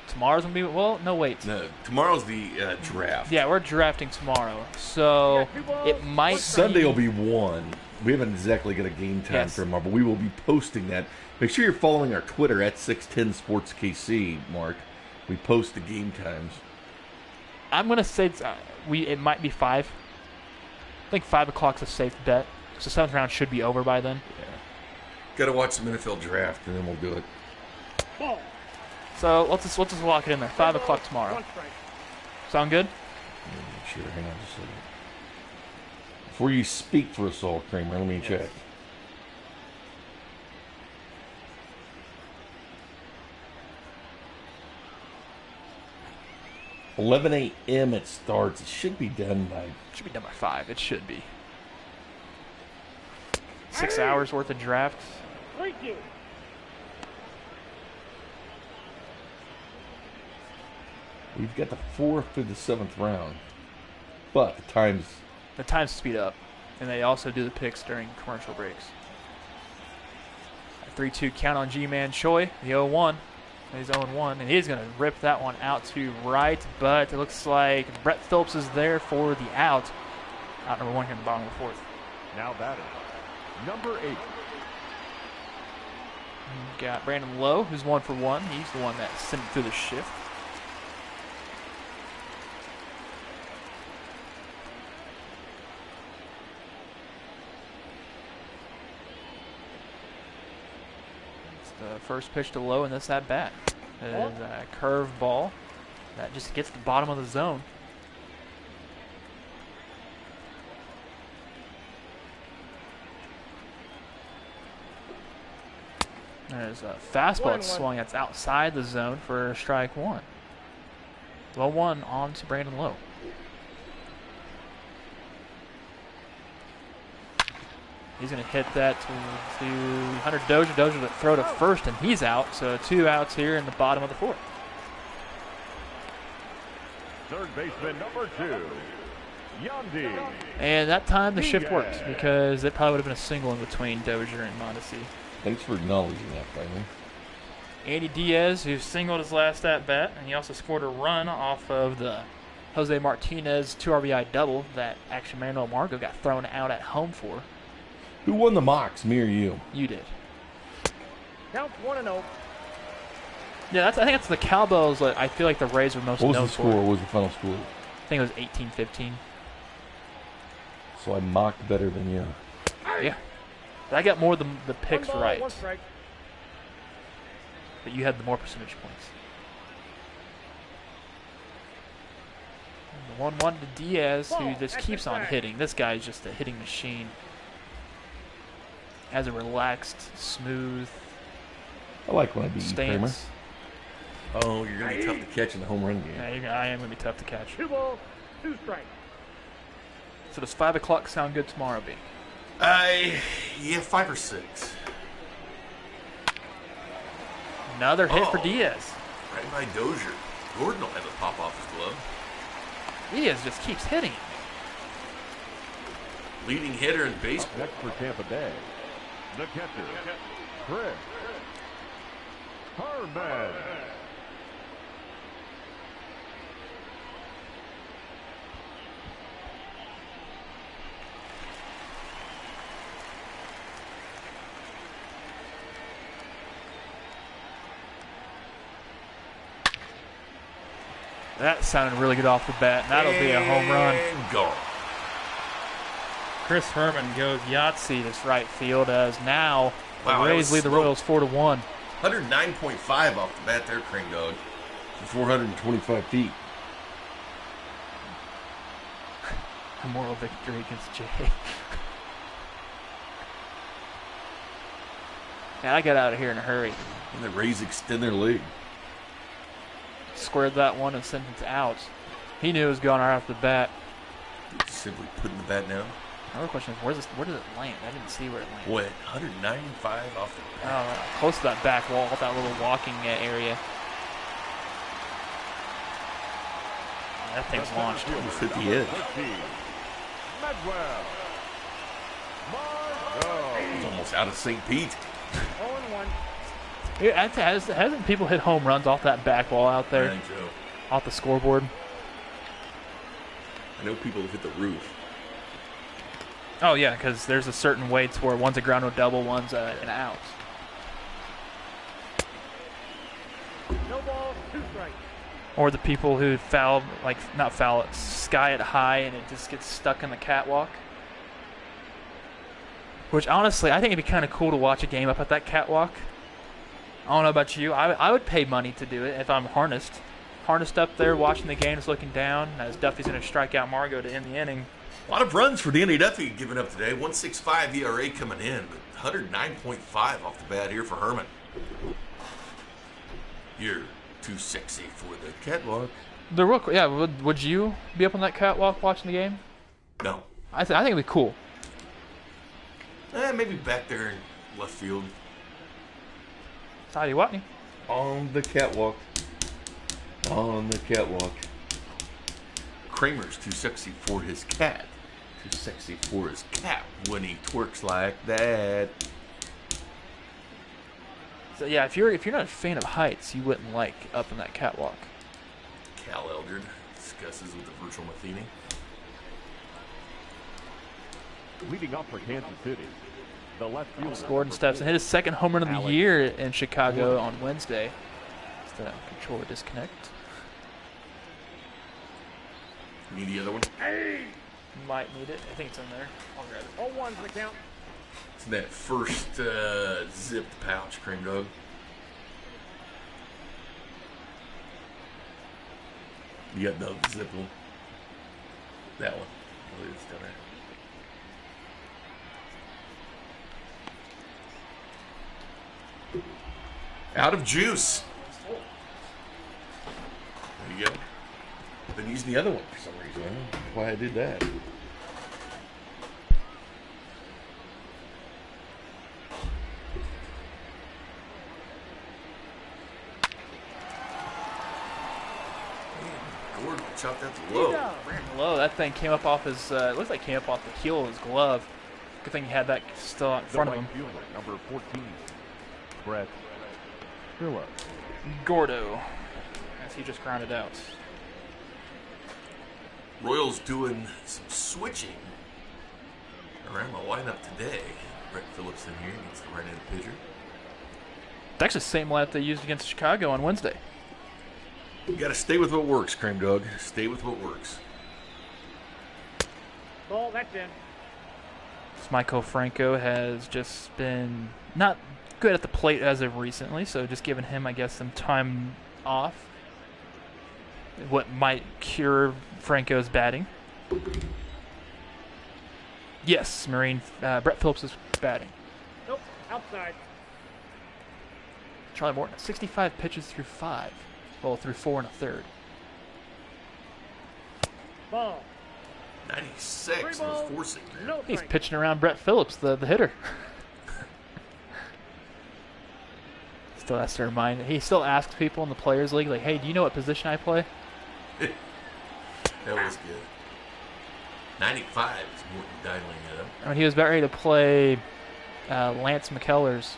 Tomorrow's going to be, no, wait. No, tomorrow's the draft. Yeah, we're drafting tomorrow. So it might Sunday will be 1. We haven't exactly got a game time for tomorrow, but we will be posting that. Make sure you're following our Twitter at 610 Sports KC, Mark. We post the game times. I'm going to say it might be 5. I think 5 o'clock's a safe bet. Because the 7th round should be over by then. Yeah. Got to watch some NFL draft, and then we'll do it. Ball. So let's just lock it in there. 5 o'clock tomorrow. 1 strike. Sound good? Sure, hang on just a second. Before you speak for us all, Kramer, let me check. $11 a.m. it starts. It should be done by... Should be done by 5. It should be. 6 hours worth of draft. 3-2. We've got the 4th through the 7th round. But the times speed up. And they also do the picks during commercial breaks. A 3-2 count on G-Man Choi, the 0-1. He's 0-1, and he's going to rip that one out to right, but it looks like Brett Phillips is there for the out. Out number 1 here in the bottom of the 4th. Now batting, number 8. We've got Brandon Lowe, who's 1 for 1. He's the one that sent it through the shift. The first pitch to Lowe, and that's that bat. It is a curve ball that just gets the bottom of the zone. There's a fastball that's swung that's outside the zone for strike 1. 0-1 on to Brandon Lowe. He's going to hit that to Hunter Dozier. Dozier to throw to first, and he's out. So 2 outs here in the bottom of the 4th. Third baseman, number 2, Yandy. And that time the shift worked because it probably would have been a single in between Dozier and Mondesi. Thanks for acknowledging that, finally. Andy Diaz, who singled his last at-bat, and he also scored a run off of the Jose Martinez 2 RBI double that actually Manuel Margot got thrown out at home for. Who won the mocks, me or you? You did. Count 1-0. Yeah, I think that's the Cowbells. I feel like the Rays were most What was known the score? for. What was the final score? I think it was 18-15. So I mocked better than you. Yeah. But I got more than the picks 1 ball, right. 1 strike. But you had the more percentage points. And the 1-1 to Diaz, who just keeps on hitting. This guy's just a hitting machine. Has a relaxed, smooth I like when I beat you, Kramer. stance. Oh, you're going to be tough to catch in the home run game. Yeah, I am going to be tough to catch. 2 balls, 2 strikes. So does 5 o'clock sound good tomorrow, B? Yeah, 5 or 6. Another hit for Diaz. Right by Dozier. Gordon will have it pop off his glove. Diaz just keeps hitting. Leading hitter in Up baseball. next for Tampa Bay, the catcher, Chris Herman. That sounded really good off the bat. That'll be a home run. And go. Chris Herman goes Yahtzee to right field as now Wow, the that Rays was lead the slow. Royals 4-1. 109.5 off the bat there, Crane Dog. For 425 feet. A moral victory against Jay. Man, I got out of here in a hurry. And the Rays extend their lead. Squared that one and sent it to out. He knew it was going right off the bat. Simply putting the bat down. Another question is, where does it land? I didn't see where it landed. What, 195 off the bat? Close to that back wall, that little walking area. That thing's launched. Almost hit the edge. Medwell. It's almost out of St. Pete. 0-1. Hasn't people hit home runs off that back wall out there? Man, Joe. Off the scoreboard? I know people have hit the roof. Oh, yeah, because there's a certain weights where one's a ground rule double, one's an out. No balls, 2 strikes. Or the people who foul, not foul it, sky it high and it just gets stuck in the catwalk. Which, honestly, I think it'd be kind of cool to watch a game up at that catwalk. I don't know about you. I would pay money to do it if I'm harnessed. Harnessed up there, watching the game, just looking down, as Duffy's going to strike out Margot to end the inning. A lot of runs for Danny Duffy giving up today. 1.65 ERA coming in, but 109.5 off the bat here for Herman. You're too sexy for the catwalk. Would you be up on that catwalk watching the game? No. I think it'd be cool. Maybe back there in left field. Toddy Watney. On the catwalk. On the catwalk. Kramer's too sexy for his cat. Too sexy for his cat when he twerks like that. So yeah, if you're not a fan of heights, you wouldn't like up in that catwalk. Cal Eldred discusses with the virtual Matheny. Leading up for Kansas City, the left fielder. Gordon steps and hit his second home run of the Alex year in Chicago on Wednesday. Just to control the disconnect. Need the other one? Might need it. I think it's in there. I'll grab it. 0-1's the count. It's that first zipped pouch, Cream Dog. You got the zip one. That one. I believe it's down there. Out of juice. There you go. Been using the other one for some reason. I don't know why I did that. Gordon chopped that to low. Low. That thing came up off his. It looks like it came up off the heel of his glove. Good thing he had that still in front of him. Fielder, number 14, Brett Phillips. Gordo, as he just grounded out. Royals doing some switching around the lineup today. Brett Phillips in here against the right-handed pitcher. It's actually the same lineup they used against Chicago on Wednesday. You got to stay with what works, Cream Dog. Stay with what works. Ball, that's in. Michael Franco has just been not good at the plate as of recently, so just giving him, I guess, some time off. What might cure Franco's batting. Yes, Brett Phillips is batting. Nope, outside. Charlie Morton, 65 pitches through 5. Well, through 4 1/3. Ball. 96 Three was balls, forcing. no He's strike. pitching around Brett Phillips, the hitter. Still has to remind. He still asks people in the Players League, like, "Hey, do you know what position I play?" That was good. 95 is Morton dialing it up. I mean, he was about ready to play Lance McKellar's,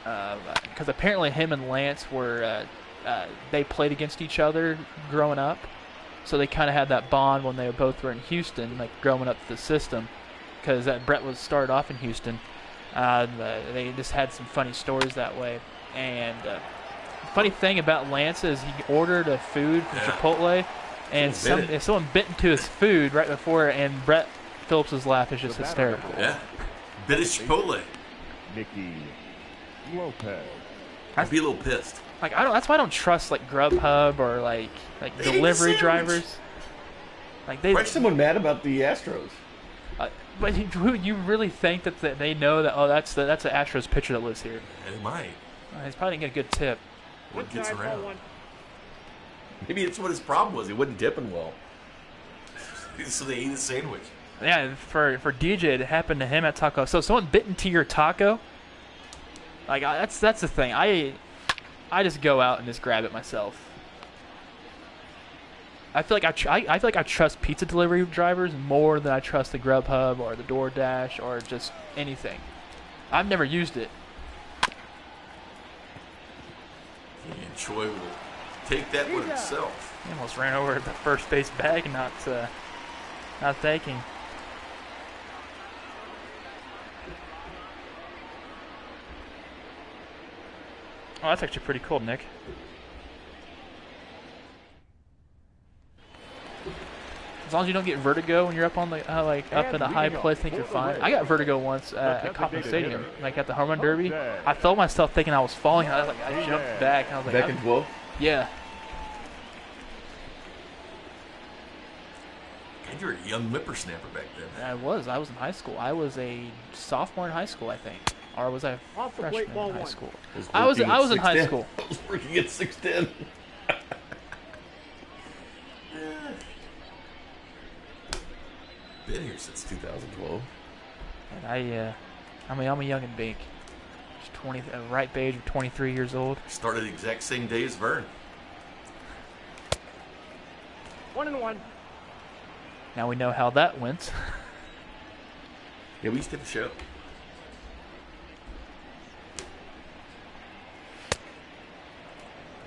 because apparently him and Lance were they played against each other growing up, so they kind of had that bond when they both were in Houston, like growing up the system, because Brett was started off in Houston. They just had some funny stories that way, and the funny thing about Lance is he ordered a food from Chipotle, and someone bit into his food right before, and Brett Phillips's laugh is just hysterical. Yeah. Bit of Chipotle. Nicky Lopez. I'd be a little pissed. Like that's why I don't trust like Grubhub or like They ate the delivery sandwich. drivers. Like they, Why someone mad about the Astros? but you really think that they know that that's an Astros pitcher that lives here? They might. He's probably gonna get a good tip. When it gets Inside, ball around. 1. Maybe that's what his problem was. He wasn't dipping well. So they eat a sandwich. Yeah, for DJ, it happened to him at Taco. So someone bit into your taco. Like that's the thing. I just go out and just grab it myself. I feel like I feel like I trust pizza delivery drivers more than I trust the Grubhub or the DoorDash or just anything. I've never used it. And Choi will take that one himself. He almost ran over the first base bag, not thanking. Oh, that's actually pretty cool, Nick. As long as you don't get vertigo when you're up on the up in a high place, I think you're fine. I got vertigo once at Kauffman Stadium, like at the Home Run Derby. I felt myself thinking I was falling. I was like, I jumped back. And I was like, Back in 12? yeah. God, you were a young whippersnapper back then. I was in high school. I was a sophomore in high school, I think, or was I Off the plate, freshman ball in high 1. school? I was in high 6'10". school. I was working at 6'10". Been here since 2012. And I'm a young and big. Just ripe age of 23 years old. Started the exact same day as Vern. 1-1. Now we know how that went. Yeah, we used to have a show.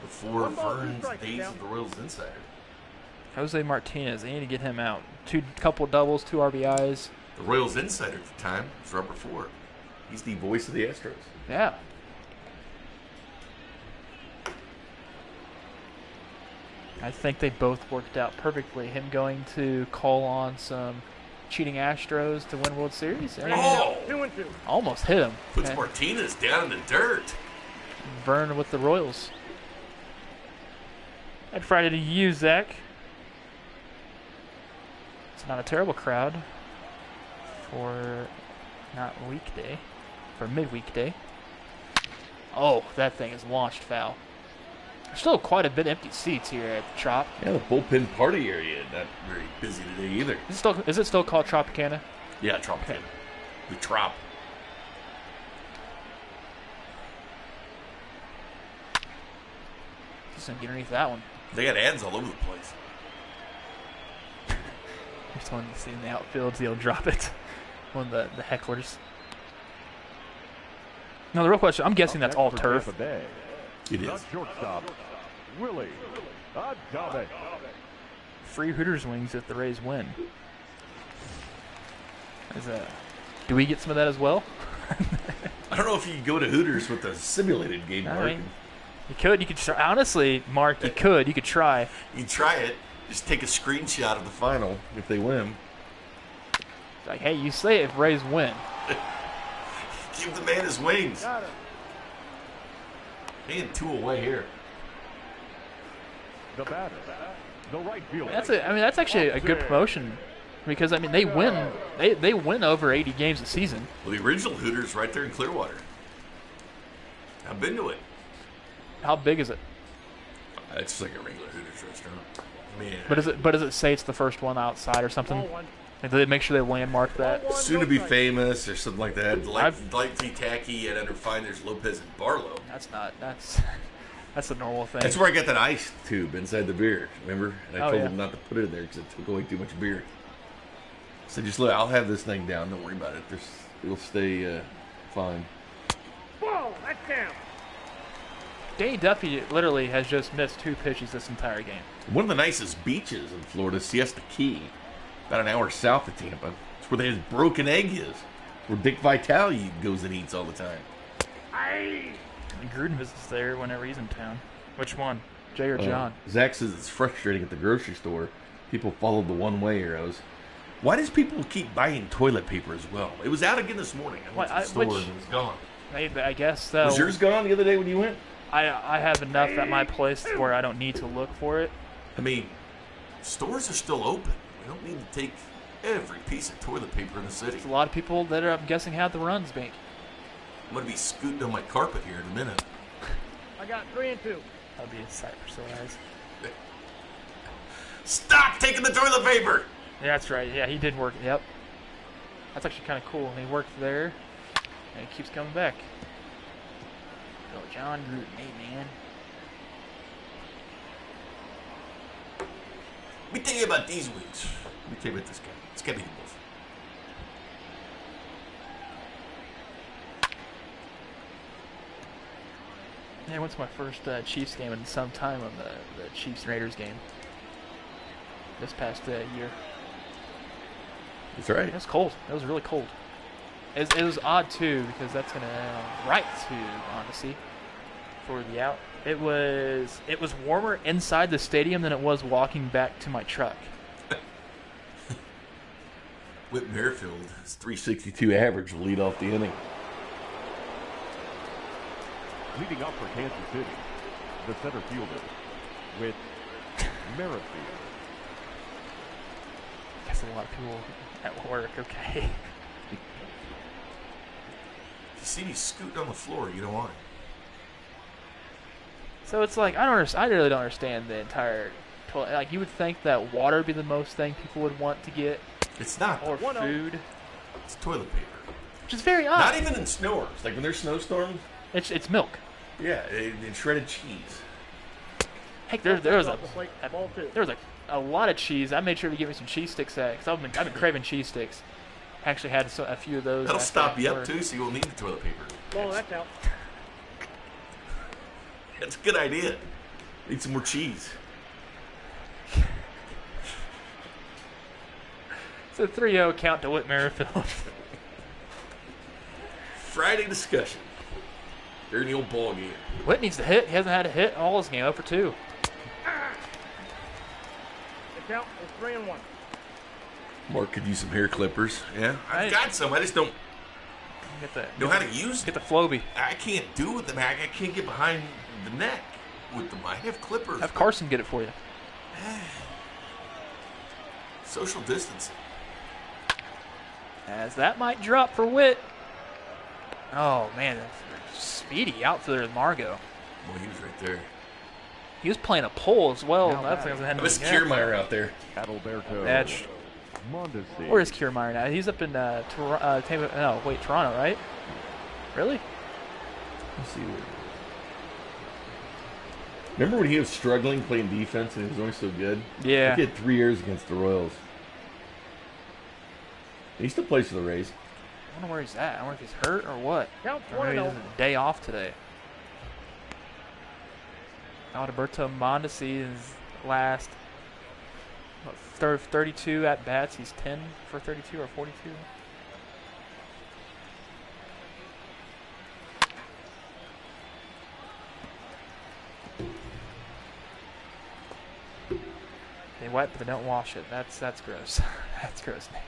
Before 1 ball, 2 Vern's strikes, days down. of the Royals Insider. Jose Martinez, they need to get him out. Couple doubles, 2 RBIs. The Royals Insider at the time was Rubber Ford. He's the voice of the Astros. Yeah. I think they both worked out perfectly. Him going to call on some cheating Astros to win World Series. I mean, Oh! 2-2. almost hit him. Puts Okay. Martinez down in the dirt. Vern with the Royals. And Friday to you, Zach. It's not a terrible crowd for not weekday, for midweekday. Oh, that thing is launched foul. There's still quite a bit of empty seats here at Trop. Yeah, the bullpen party area not very busy today either. Is it still called Tropicana? Yeah, Tropicana. The Trop. Just gonna get underneath that one. They got ads all over the place. Just wanted to see in the outfield, he'll drop it. One of the hecklers. No, the real question, I'm guessing that's all turf. It The is. shortstop, Willie Adames. Free Hooters wings if the Rays win. Do we get some of that as well? I don't know if you can go to Hooters with a simulated game, I Mark. mean, you could try. Honestly, Mark, you could try. You try it. Just take a screenshot of the final if they win. Like, hey, you say it if Rays win. Give the man his wings. Got it. Man, 2 away here. The batter, the right fielder. That's actually a good promotion because I mean they win they win over 80 games a season. Well, the original Hooters right there in Clearwater. I've been to it. How big is it? It's like a regular Hooters restaurant. Man. But does it say it's the first one outside or something? Ball 1. Like, do they make sure they landmark that? Soon to be famous or something like that. I've- Lightly tacky and under fine. There's Lopez and Barlow. That's a normal thing. That's where I got that ice tube inside the beer. Remember? And I Oh, told yeah. them not to put it in there because it took away too much beer. So just look, I'll have this thing down. Don't worry about it. It'll stay fine. Ball. That's down. Danny Duffy literally has just missed 2 pitches this entire game. One of the nicest beaches in Florida, Siesta Key, about an hour south of Tampa. It's where his broken egg is. Where Dick Vitale goes and eats all the time. Aye. And Gruden visits there whenever he's in town. Which one, Jay or John? Zach says it's frustrating at the grocery store. People follow the one-way arrows. Why does people keep buying toilet paper as well? It was out again this morning. I went to the store and it was gone. I guess so. Was yours gone the other day when you went? I have enough at my place where I don't need to look for it. I mean, stores are still open. We don't need to take every piece of toilet paper in the city. There's a lot of people that are, I'm guessing, have the runs bank. I'm going to be scooting on my carpet here in a minute. I got 3-2. That'd be a sight for sore eyes. Stop taking the toilet paper! Yeah, that's right. Yeah, he did work. Yep. That's actually kind of cool. He worked there, and he keeps coming back. Go, John Gruden, hey, man. Let me tell you about these wings. Let me tell you about this guy. It's got to be the wolf. Yeah, I went to my first Chiefs game in some time on the Chiefs-Raiders game this past year. That's right. It was cold. It was really cold. It was odd, too, because that's going to right to Odyssey for the out. It was warmer inside the stadium than it was walking back to my truck. Whit Merrifield, his 362 average, will lead off the inning. Leading up for Kansas City, the center fielder, with Merrifield. Guess a lot of people at work, okay. If you see me scooting on the floor, you know why. So it's like, I really don't understand the entire toilet. Like, you would think that water would be the most thing people would want to get, It's not. or food, It's toilet paper. which is very odd. Not even in storms. Like when there's snowstorms. It's milk. Yeah, and shredded cheese. Heck, there was Off the plate. Ball 2. there was a a lot of cheese. I made sure to get me some cheese sticks because I've been craving cheese sticks. Actually had a few of those. That'll after stop you up, work. too, so you won't need the toilet paper. Ball, that's out. That's a good idea. Need some more cheese. It's a 3-0 count to Whit Merrifield. Friday discussion during the old ball game. Whit needs to hit. He hasn't had a hit all his game. 0 for 2. It's out. It's 3-1. Mark could use some hair clippers. Yeah, I've Right. got some. I just don't Get the know how to use get them. the Floby. I can't do with them. I can't get behind the neck with them. I have clippers. Have Carson get it for you. Social distancing. As that might drop for Whit. Oh man, that's speedy outfielder Margot. Well, he was right there. He was playing a pole as well. Now That's batting. like Miss Kiermaier out there. Adalberto That's Mondesi. where is Kiermaier now? He's up in Tampa. No, wait, Toronto, right? Really? Let's see. Remember when he was struggling playing defense and he was only so good? Yeah. He had 3 years against the Royals. He still plays for the Rays. I wonder where he's at. I wonder if he's hurt or what. Count Or maybe he 1-0. has a day off today. Alberto Mondesi is last 32 at bats. He's 10 for 32 or 42. They wipe, but they don't wash it. That's gross. That's gross, Nick.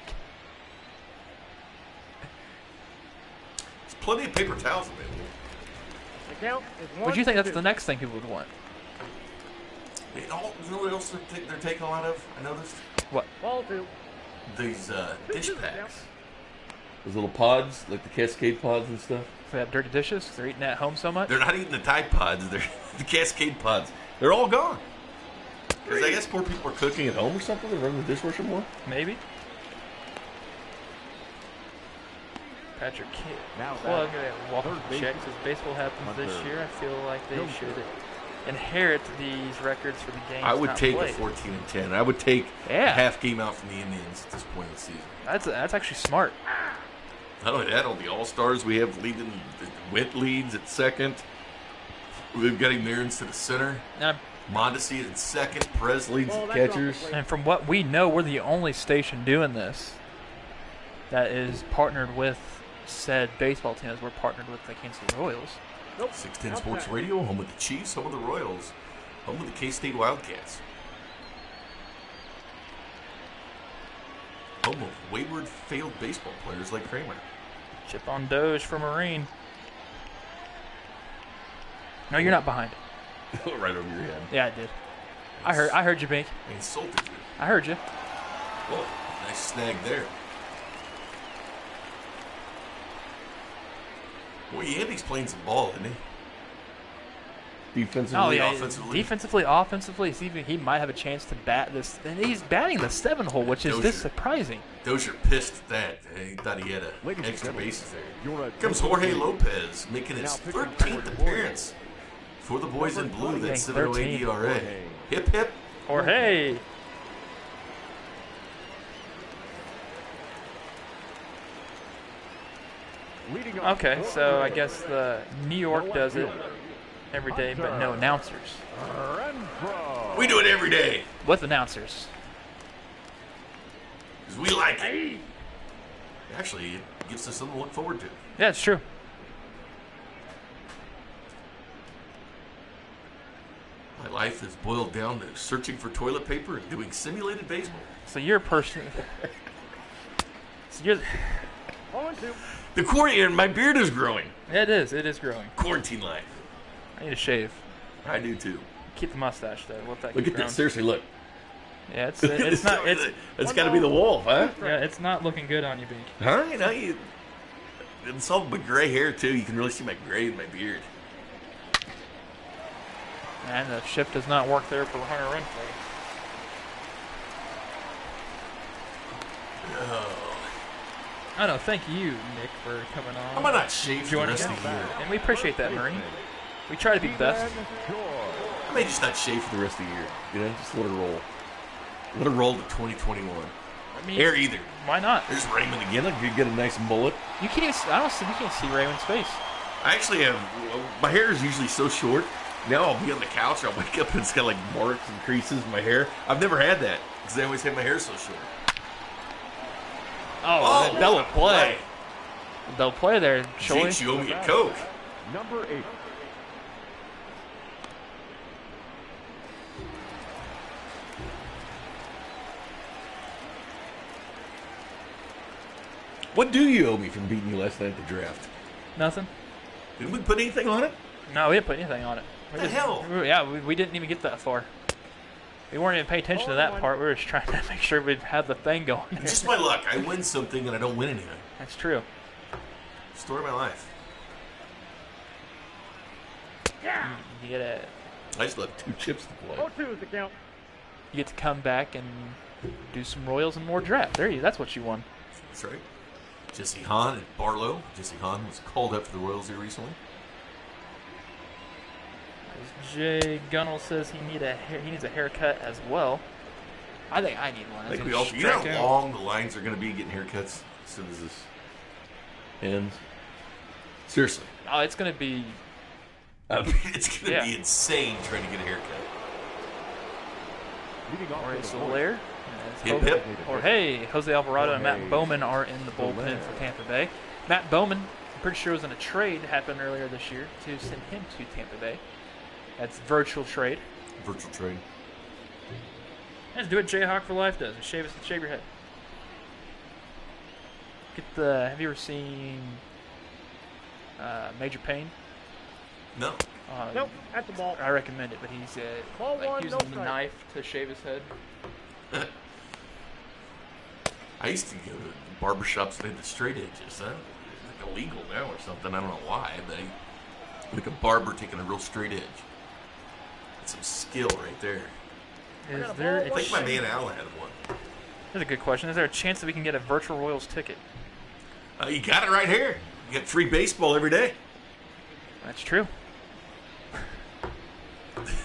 There's plenty of paper towels available. The count is 1-2. Would you think that's the next thing people would want? You know what else they're taking a lot of? I noticed What? Ball 2. these dish packs. Those little pods, like the Cascade pods and stuff. For that dirty dishes? They're eating at home so much? They're not eating the Tide pods. They're the Cascade pods. They're all gone. Because I guess more people are cooking at home or something. They're running the dishwasher more. Maybe. Patrick Kidd. Now Plug batting. Walker Third base. checks as baseball happens this Hunter. year. I feel like they No should good. inherit these records for the games. I would not take played. a 14-10. I would take Yeah. a half game out from the Indians at this point in the season. That's actually smart. Not only that, all the All-Stars we have leading, Witt leads at second. We've got him there instead of center. Now, Mondesi at second. Perez leads Well, the that's catchers. off the plate. and from what we know, we're the only station doing this that is partnered with said baseball team as we're partnered with the Kansas City Royals. Nope. 610 Outside. Sports Radio, home with the Chiefs, home with the Royals, home with the K-State Wildcats. Home of wayward, failed baseball players like Kramer. Chip on Doge for Marine. No, you're not behind. Right over your head. Yeah, I did. I heard you, Bink. I insulted you. I heard you. Whoa, nice snag there. Boy, Andy's playing some ball, isn't he? Defensively, Oh yeah, offensively. offensively. He might have a chance to bat this. And he's batting the 7-hole, which is this Dozier. surprising. Dozier pissed at that. He thought he had Ladies and extra gentlemen, bases there. Your Here comes Jorge Lopez, making his Now pitching 13th for the appearance for the boys in blue. Number That's 13. 708 ERA. Jorge. Hip, hip. Or hey, leading off okay. for So I the guess the New York does it every day, but no announcers. Renfroe. We do it every day With announcers. because we like it. Actually, it gives us something to look forward to. Yeah, it's true. My life is boiled down to searching for toilet paper and doing simulated baseball. So you're a person. So you're. 0-2. The quarantine, my beard is growing. Yeah, it is. It is growing. Quarantine life. I need a shave. I do too. Keep the mustache though. Let that Look keep at growing. this. Seriously, look. Yeah, it's not. It's got to be the wolf, huh? Yeah, it's not looking good on you, Bink. Huh? You know, it's all but gray hair too. You can really see my gray in my beard. And the shift does not work there for Hunter Renfroe. I know. Thank you, Nick, for coming on. How about not shave for the Joining rest us. of the year? And we appreciate that, Marine. We try to be the best. I may just not shave for the rest of the year. You know, just let it roll. Let it roll to 2021. I mean, Air either. why not? There's Raymond again. I could get a nice mullet. You can't. You can't see Raymond's face. I actually have. My hair is usually so short. Now I'll be on the couch. I'll wake up and it's got like marks and creases in my hair. I've never had that because I always had my hair so short. Oh, double play. Double play there, Choi. Jinx, you owe me a Coke. Number 8. What do you owe me from beating you last night at the draft? Nothing. Did we put anything on it? No, we didn't put anything on it. What the hell? We didn't even get that far. We weren't even paying attention to that part. We were just trying to make sure we'd have the thing going. Just my luck. I win something and I don't win anything. That's true. Story of my life. Yeah. You get a, I just left 2 chips to play. 0-2 is the count. you get to come back and do some Royals and more draft. That's what you won. That's right. Jesse Hahn and Barlow. Jesse Hahn was called up for the Royals here recently. As Jay Gunnell says he needs a haircut as well. I think I need one. I think we all. You know how long the lines are going to be getting haircuts as soon as this ends? Seriously. Oh, it's going to be. I mean, it's going to be insane trying to get a haircut. Leading off Jorge for the Soler. Hip, hip. Jorge, Jose Alvarado, and Matt Bowman are in the bullpen for Tampa Bay. Matt Bowman, I'm pretty sure was in a trade that happened earlier this year to send him to Tampa Bay. That's virtual trade. Virtual trade. Let's do what Jayhawk for Life does. Shave your head. Have you ever seen Major Payne? No. Nope, that's the ball. I recommend it, but he's Ball one, using no the strike. knife to shave his head. I used to go to barbershops that had the straight edges. Huh? It's like illegal now or something. I don't know why. Like a barber taking a real straight edge. That's some skill right there. Is there? I think my man Al had one. That's a good question. Is there a chance that we can get a virtual Royals ticket? You got it right here. You get free baseball every day. That's true.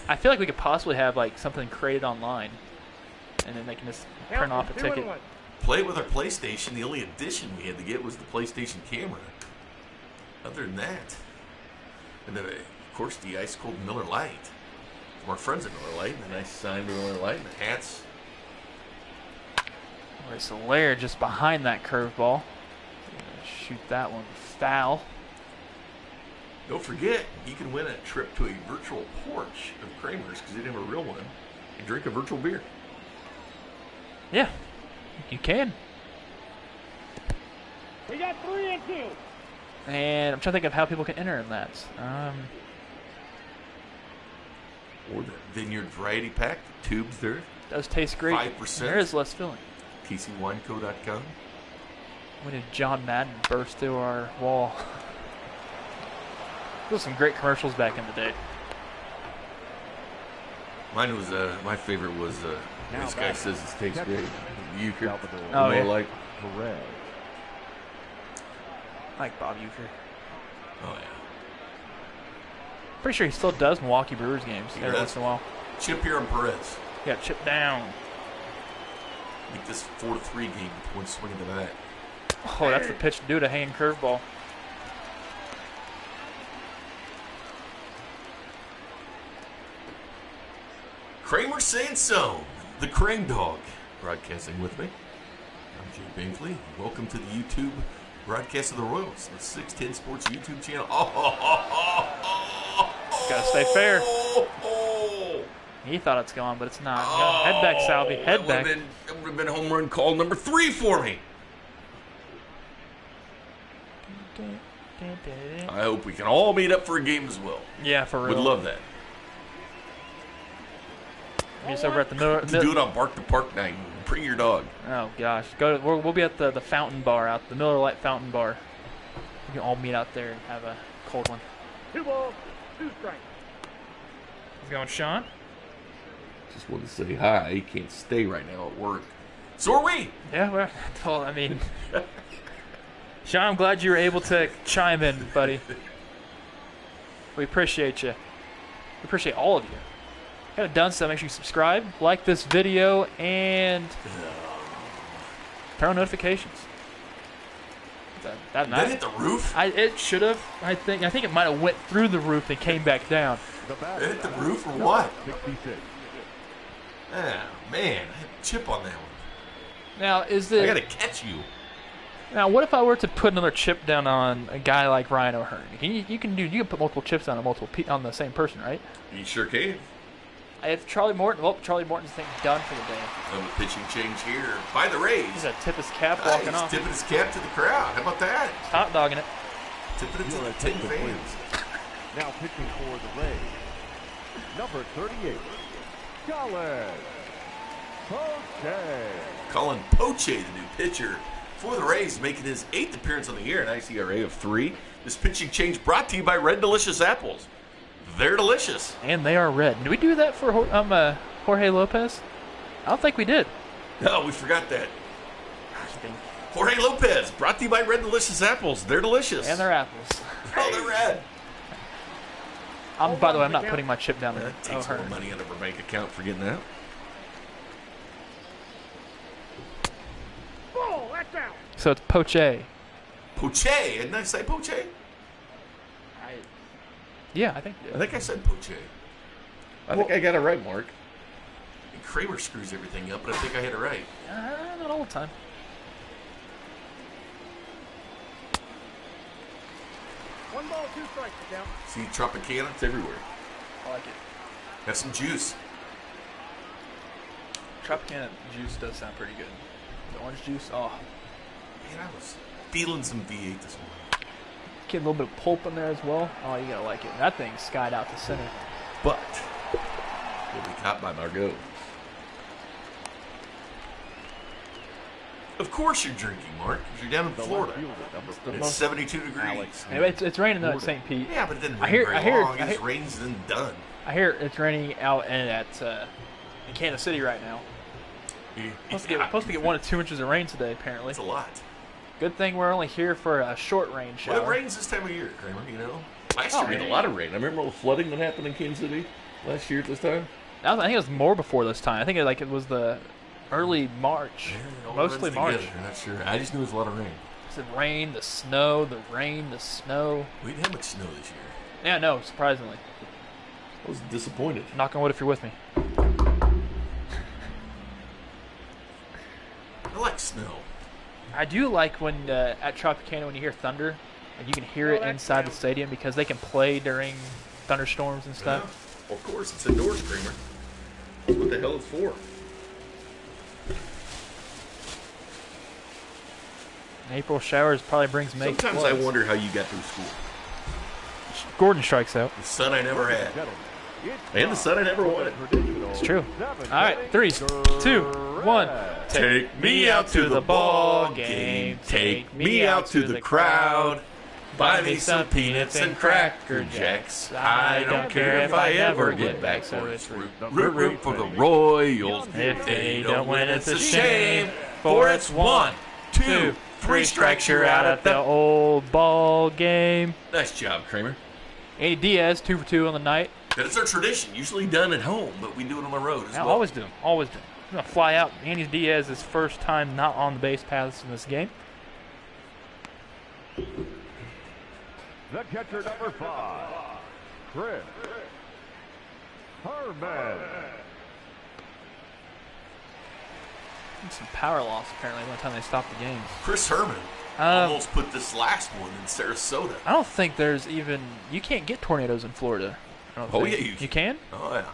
I feel like we could possibly have like something created online, and then they can just print off a ticket. Play it with our PlayStation. The only addition we had to get was the PlayStation camera. Other than that, and then of course the ice cold Miller Lite from our friends at Miller Lite. The nice sign Miller Lite and the hats. There's a layer just behind that curveball. Shoot that one foul. Don't forget, you can win a trip to a virtual porch of Kramer's because they didn't have a real one. And drink a virtual beer. Yeah, you can. We got 3 and 2. And I'm trying to think of how people can enter in that. Or the Vineyard Variety Pack, the tubes there. Does taste great. 5%. There is less filling. TCWineco.com. When did John Madden burst through our wall? Those were some great commercials back in the day. Mine was, my favorite was, this guy says it tastes great. Euchre. Oh, yeah. Like. Perez. I like Bob Euchre. Oh, yeah. Pretty sure he still does Milwaukee Brewers games He every does. once in a while. Chip here on Perez. Yeah, chip down. Make this 4-3 game with one swing into that. Oh, that's the pitch to do to hanging curveball. Kramer saying so. The Crane Dog broadcasting with me. I'm Jay Binkley. Welcome to the YouTube broadcast of the Royals, the 610 Sports YouTube channel. Gotta stay fair. He thought it's gone, but it's not. Head back, Salvi. Head back. That would have been home run call number 3 for me. I hope we can all meet up for a game as well. Yeah, for real. Would love that. Just over at the middle. Do it on Bark to Park night. Bring your dog. Oh gosh, we'll be at the fountain bar out the Miller Lite Fountain Bar. We can all meet out there and have a cold one. 2 balls, 2 strikes. How's it going, Sean? Just wanted to say hi. He can't stay right now at work. So are we. Yeah, well, I mean, Sean, I'm glad you were able to chime in, buddy. We appreciate you. We appreciate all of you. Kind of done, so make sure you subscribe, like this video, and turn on notifications. That hit the roof? It should have. I think it might have went through the roof and came back down. It hit the roof or what? 66. Oh, man, I had a chip on that one. Now, I gotta catch you. Now, what if I were to put another chip down on a guy like Ryan O'Hearn? You can put multiple chips down on the same person, right? You sure can. If Charlie Morton's done for the day. The pitching change here by the Rays. He's gonna tip his cap walking He's off. tipping his cap to the crowd. How about that? Hot dogging it. Tipping it to the 10 fans. Now pitching for the Rays, number 38, Colin Poche, the new pitcher for the Rays, making his 8th appearance on the year, an ICRA of 3. This pitching change brought to you by Red Delicious Apples. They're delicious. And they are red. Did we do that for Jorge Lopez? I don't think we did. No, we forgot that. Jorge Lopez, brought to you by Red Delicious Apples. They're delicious. And they're apples. Oh, they're red. By the way, I'm not putting my chip down there. That takes more money out of our bank account for getting that. Ball, that's out. So it's Poche. Poche, didn't I say Poche? Yeah, I think. I think I said Poche. I think I got it right, Mark. And Kramer screws everything up, but I think I had it right. Not all the time. One ball, 2 strikes. Down. See Tropicana? It's everywhere. I like it. Have some juice. Tropicana juice does sound pretty good. The orange juice, oh. Man, I was feeling some V8 this morning. Get a little bit of pulp in there as well. Oh, you gotta like it. That thing skied out the center. But will be caught by Margot. Of course you're drinking, Mark, because you're down in Florida. It's 72 degrees. Anyway, it's raining in St. Pete. Yeah, but it didn't rain I hear- very I hear- long. I It hear- rains and done. I hear it's raining out in Kansas City right now. Supposed to get 1 to 2 inches of rain today, apparently. It's a lot. Good thing we're only here for a short rain shower. Well, it rains this time of year, Kramer, you know. Last Oh, year we had a lot of rain. I remember all the flooding that happened in Kansas City last year at this time. I think it was more before this time. I think it was the early March, It all mostly runs March. together, I'm not sure. I just knew it was a lot of rain. It's the rain, the snow, the rain, the snow. We didn't have much snow this year. Yeah, no, surprisingly. I was disappointed. Knock on wood if you're with me. I like snow. I do like when at Tropicana when you hear thunder, and you can hear it inside the stadium because they can play during thunderstorms and stuff. Yeah, of course, it's indoors, Kramer. That's what the hell it's for. April showers probably brings May. Sometimes floods. I wonder how you got through school. Gordon strikes out. The son I never had. And the son I never wanted. It's true. All right, 3, 2, 1. Take me out to the ball game. Take me out to the crowd. Buy me some peanuts and Cracker Jacks. I don't care if I ever get back. So it's root for the Royals. If they don't win, it's a shame. For it's 1, 2, 3 strikes, you're out at the old ball game. Nice job, Kramer. Andy Diaz, 2 for 2 on the night. That's our tradition. Usually done at home, but we do it on the road as Now, well. always do. Always do. I'm going to fly out. Andy Diaz's first time not on the base paths in this game. The catcher, number 5, Chris Herman. Some power loss, apparently, one time they stopped the games. Chris Herman almost put this last one in Sarasota. I don't think there's even... You can't get tornadoes in Florida. I don't Oh, think. yeah, you You can? Oh, yeah.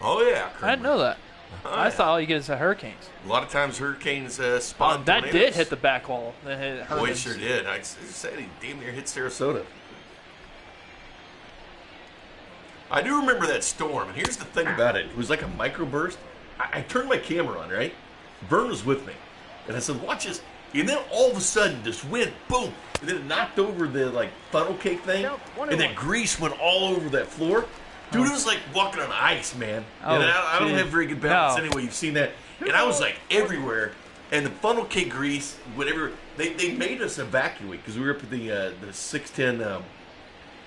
Oh, yeah, Kramer. I didn't know that. Oh, I yeah. thought all you get is the hurricanes. A lot of times hurricanes spawn That tornadoes. did hit the back wall. That hit Boy, it Herman's. sure did. I said he damn near hit Sarasota. I do remember that storm, and here's the thing about it. It was like a microburst. I turned my camera on, right? Vern was with me. And I said, watch this. And then all of a sudden, this wind, boom. And then it knocked over the, funnel cake thing. And then grease went all over that floor. Dude, it was like walking on ice, man. Oh, and I don't geez. have very good balance No. anyway. You've seen that. And I was everywhere. And the funnel cake grease, whatever, they made us evacuate because we were up at the 610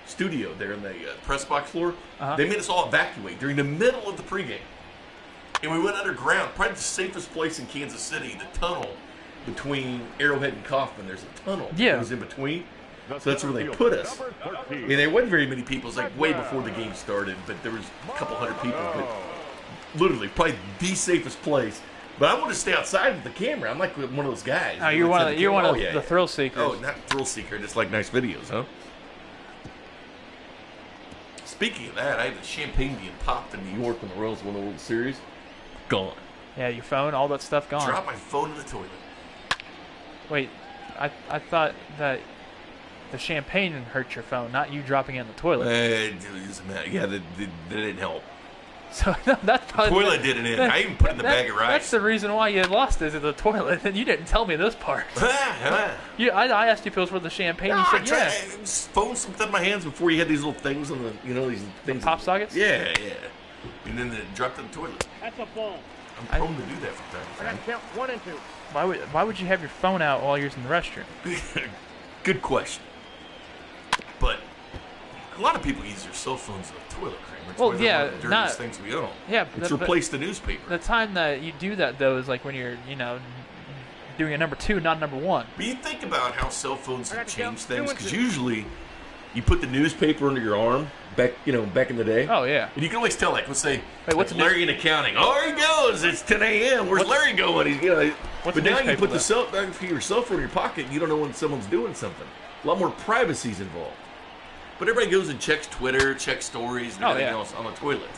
studio there in the press box floor. They made us all evacuate during the middle of the pregame. And we went underground, probably the safest place in Kansas City, the tunnel between Arrowhead and Kaufman. There's a tunnel that was in between. So that's where they put us. And there wasn't very many people. It was like way before the game started, but there was a couple hundred people. But literally, probably the safest place. But I wanted to stay outside with the camera. I'm like one of those guys. Oh, you're one of the thrill seekers. Oh, not thrill seeker, just like nice videos, huh? Speaking of that, I had the champagne being popped in New York when the Royals won the World Series. Gone. Yeah, your phone, all that stuff gone. Dropped my phone in the toilet. Wait, I thought that the champagne hurt your phone, not you dropping it in the toilet. Yeah, that didn't help. So that's probably the toilet didn't hit. I even put it in the bag of rice. That's the reason why you lost it, is the toilet, and you didn't tell me this part. I asked you if it was for the champagne. No, you said yeah. Phone slipped out of my hands before you had these little things on the, these things. The pop sockets? Yeah. And then it dropped in the toilet. That's a ball. I'm prone to do that from time to I time. got count 1 and 2. Why would you have your phone out while you're in the restroom? Good question. But a lot of people use their cell phones in the toilet, Kramer. It's one of the dirtiest things we own. Yeah, it's replaced the newspaper. The time that you do that, though, is like when you're, doing a number 2, not number 1. But you think about how cell phones have changed things, because usually you put the newspaper under your arm back in the day. Oh, yeah. And you can always tell, like, let's say, what's Larry in accounting. Oh, there he goes. It's 10 a.m. Where's Larry going? He's, but now you put your cell phone in your pocket, and you don't know when someone's doing something. A lot more privacy's involved. But everybody goes and checks Twitter, checks stories, and everything else on the toilet.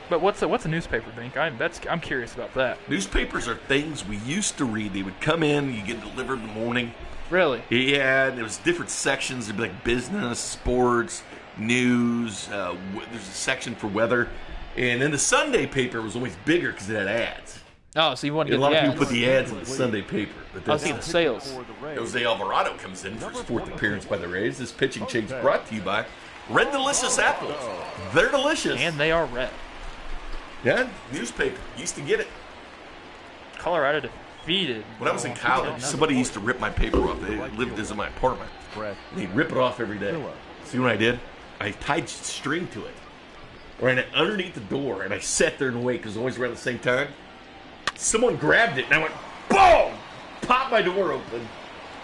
But what's a newspaper, Bink? I'm curious about that. Newspapers are things we used to read. They would come in, you get delivered in the morning. Really? Yeah, and there was different sections. There'd be like business, sports, news. There's a section for weather. And then the Sunday paper was always bigger because it had ads. Oh, so you want to get a lot of people put the ads in the Sunday paper. But I was seeing the sales. Jose Alvarado comes in for his 4th appearance by the Rays. This pitching change brought to you by Red Delicious Apples. They're delicious. And they are red. Yeah, newspaper. Used to get it. Colorado defeated. When I was in college, somebody used to rip my paper off. They lived this in my apartment. They'd rip it off every day. See what I did? I tied string to it. Ran it underneath the door, and I sat there and waited because it was always around the same time. Someone grabbed it, and I went, boom! Popped my door open.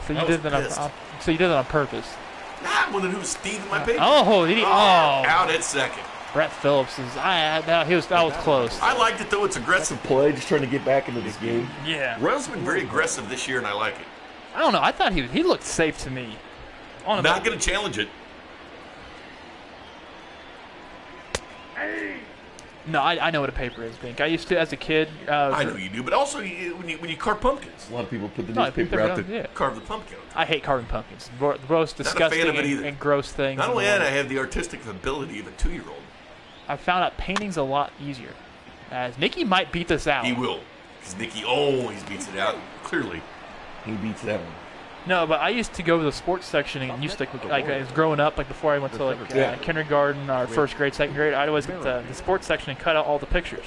So you did that on purpose? Nah, well, then who was stealing my paper? Oh, out at second. Brett Phillips is. I was close. I liked it though. It's aggressive play, just trying to get back into this game. Yeah. Royals have been very aggressive this year, and I like it. I don't know. I thought he looked safe to me. Not going to challenge it. No, I know what a paper is, Bink. I used to, as a kid. I know you do, but also when you carve pumpkins, a lot of people put the newspaper out to carve the pumpkin. I hate carving pumpkins. The most disgusting and gross thing. Not only that, I have the artistic ability of a 2-year-old. I found out painting's a lot easier. As Nikki might beat this out. He will, because Nikki always beats it out. Clearly, he beats that one. No, but I used to go to the sports section and used to, like, I was growing up, like before I went to kindergarten or first grade, second grade, I'd always get the sports section and cut out all the pictures.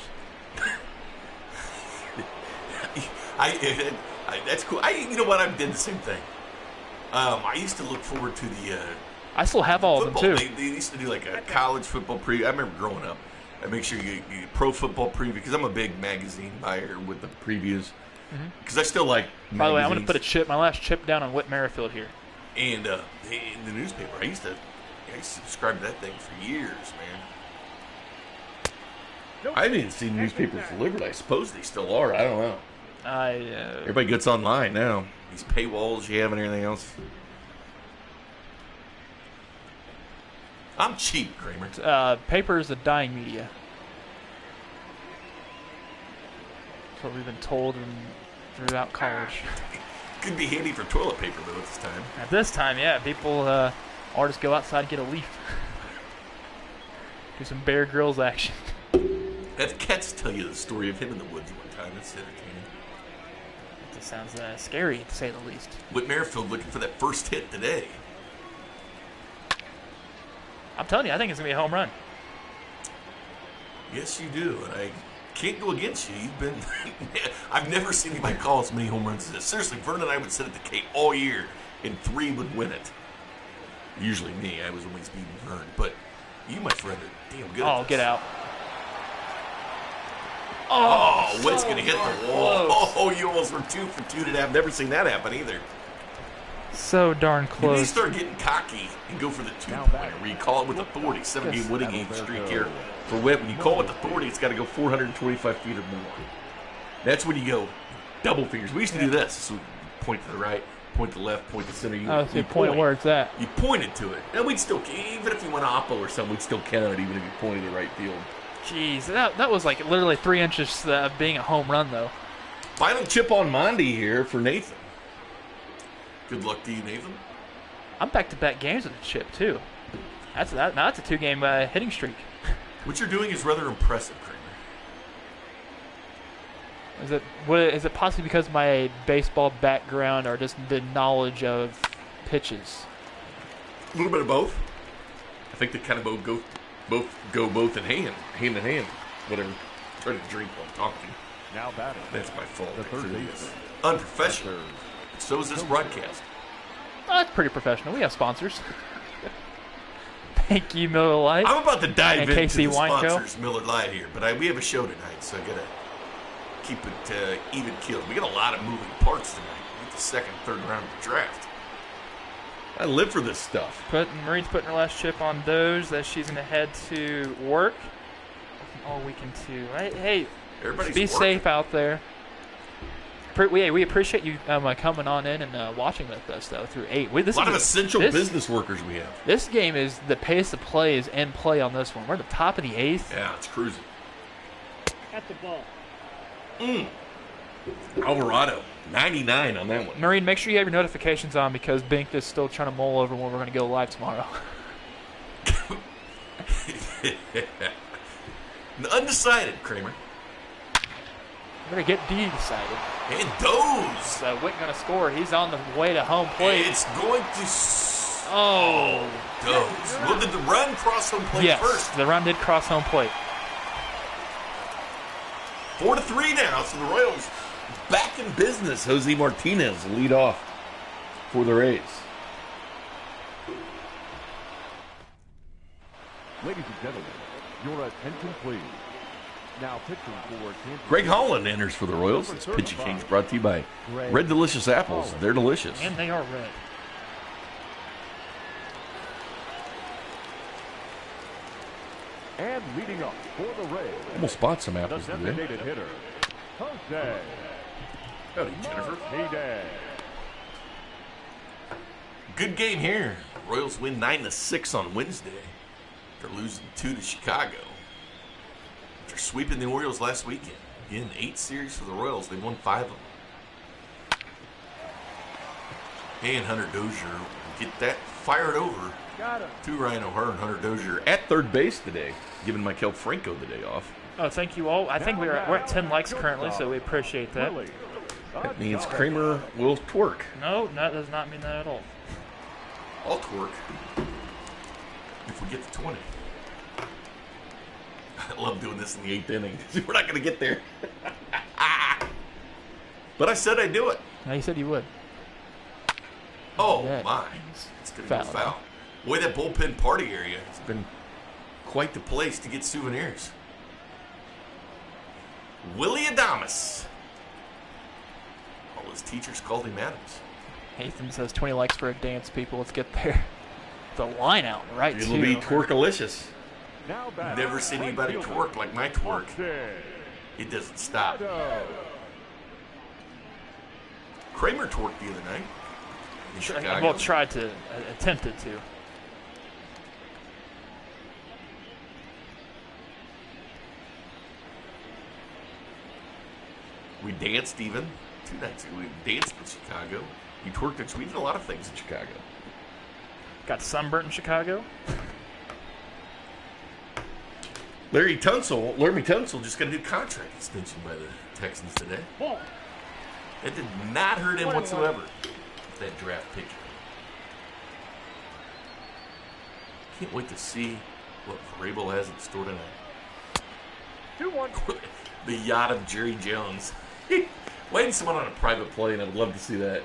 That's cool. You know what? I did the same thing. I used to look forward to the. I still have all football. of them too. They used to do like a college football preview. I remember growing up. I make sure you get pro football preview because I'm a big magazine buyer with the previews. Because I still like magazines. By the way, I'm going to put my last chip down on Whit Merrifield here. And in the newspaper, I used to subscribe to that thing for years, man. I didn't see newspapers delivered. I suppose they still are. I don't know. Everybody gets online now. These paywalls you have and everything else. I'm cheap, Kramer. Paper is a dying media. That's what we've been told throughout college. Could be handy for toilet paper, though, at this time. At this time, yeah. People, artists go outside and get a leaf. Do some Bear Grylls action. Have cats tell you the story of him in the woods one time. That's entertaining. That sounds scary, to say the least. Whit Merrifield looking for that first hit today. I'm telling you, I think it's going to be a home run. Yes, you do, and I can't go against you. You've been I've never seen anybody call as many home runs as this. Seriously, Vernon and I would sit at the K all year, and 3 would win it. Usually me. I was always beating Vern. But you, my friend, are damn good at Oh, this. get out. Oh, Witt's going to hit darn the wall. close. Oh, you almost were 2 for 2 today. I've never seen that happen either. So darn You need to close. start getting cocky and go for the 2-pointer where you call it with authority. 7-game winning game streak here for Witt. When you call it with authority, it's got to go 425 feet or more. That's when you go double fingers. We used to do this. So point to the right, point to the left, point to the center. Oh, so you point where it's at. You pointed to it. And we'd still, even if you went oppo or something, we'd still count it even if you pointed to the right field. Jeez, that was like literally 3 inches of being a home run, though. Final chip on Mondi here for Nathan. Good luck to you, Nathan. I'm back-to-back games with the chip, too. Now that's a 2-game hitting streak. What you're doing is rather impressive, Kramer. Is it possibly because of my baseball background or just the knowledge of pitches? A little bit of both. I think they kind of both in hand in hand. Whatever. Try to drink while I'm talking. Now batting. That's my fault. The third Clearly baseman. is unprofessional. So is this broadcast. Oh, that's pretty professional. We have sponsors. Thank you, Miller Lite. I'm about to dive And into KC the Wine Co. sponsors, Miller Lite here, but we have a show tonight, so I gotta keep it even keeled. We got a lot of moving parts tonight. We get the second, third round of the draft. I live for this stuff. Marine's putting her last chip on Doge that she's going to head to work all weekend too, right? Hey, Everybody's be working. safe out there. We appreciate you coming on in and watching with us, though, through 8. A lot of essential business workers we have. This game is the pace of play is in play on this one. We're at the top of the 8th. Yeah, it's cruising. At the ball. Alvarado, 99 on that one. Marine, make sure you have your notifications on because Bink is still trying to mull over when we're going to go live tomorrow. Undecided, Kramer. We're going to get D decided. And Doze. So Witt going to score. He's on the way to home plate. It's going to... Oh. Doze. Well, did the run cross home plate Yes, first? the run did cross home plate. 4-3 now, so the Royals back in business. Jose Martinez lead off for the Rays. Ladies and gentlemen, your attention please. Now pitching for Kansas Greg City. Holland enters for the Royals. This pitch exchange brought to you by Red Delicious Apples. They're delicious. And they are red. And leading up for the Rays, Almost bought some the apples today. designated hitter, Jose Howdy, Jennifer. Martinez. Good game here. Royals win 9-6 on Wednesday. They're losing 2 to Chicago. They're sweeping the Orioles last weekend. Again, 8 series for the Royals. They've won 5 of them. And Hunter Dozier will get that fired over Got him. to Ryan O'Hara and Hunter Dozier at third base today, giving Mikel Franco the day off. Oh, thank you all. I think we're at 10 likes currently, so we appreciate that. Willie. That means Kramer will twerk. No, that does not mean that at all. I'll twerk if we get to 20. I love doing this in the 8th inning. We're not going to get there. But I said I'd do it. No, you said you would. Oh, Yeah. my. It's going to go Foul. foul. Boy, that bullpen party area has been quite the place to get souvenirs. Willie Adames. All his teachers called him Adams. Nathan says 20 likes for a dance, people. Let's get there. The line out, right, It'll too. be twerkalicious. Now batting. Never seen anybody Right twerk like my twerk. fielder, It doesn't stop. Jose. Kramer twerked the other night in Chicago. Well, tried to, attempted to. We danced even 2 nights ago. We danced in Chicago. He twerked in. We did a lot of things in Chicago. Got sunburnt in Chicago. Larry Tunsil just got a new contract extension by the Texans today. Ball. That did not hurt him whatsoever. That draft pick. Can't wait to see what Vrabel has in store tonight. 2-1. The yacht of Jerry Jones. Waiting someone on a private plane. I would love to see that.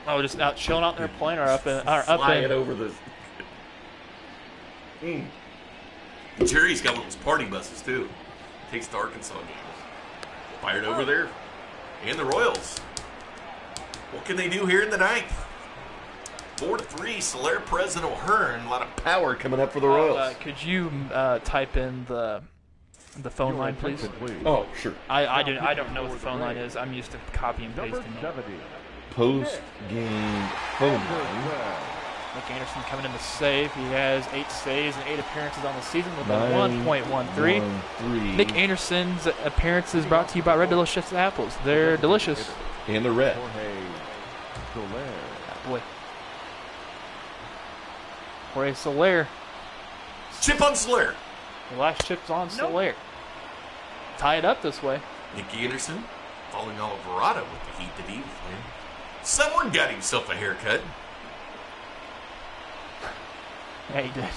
Oh, just out chilling out there playing or up in Flying over the Jerry's got one of those party buses, too. Takes the Arkansas games. Fired over there. And the Royals. What can they do here in the ninth? 4-3, Soler, Perez, and O'Hearn. A lot of power coming up for the Royals. Could you type in the phone line, please? Oh, sure. I don't know what the phone line is. I'm used to copy and pasting it. Post-game phone line. Nick Anderson coming in to save. He has 8 saves and 8 appearances on the season with a 1.13. 1.13. Nick Anderson's appearance is brought to you by Red Delicious Apples. They're delicious. And the red. Boy. Jorge Soler. Chip on Soler. The last chip's on Soler. Tie it up this way. Nick Anderson following Alvarado with the heat that he was in. Someone got himself a haircut. Yeah, he did.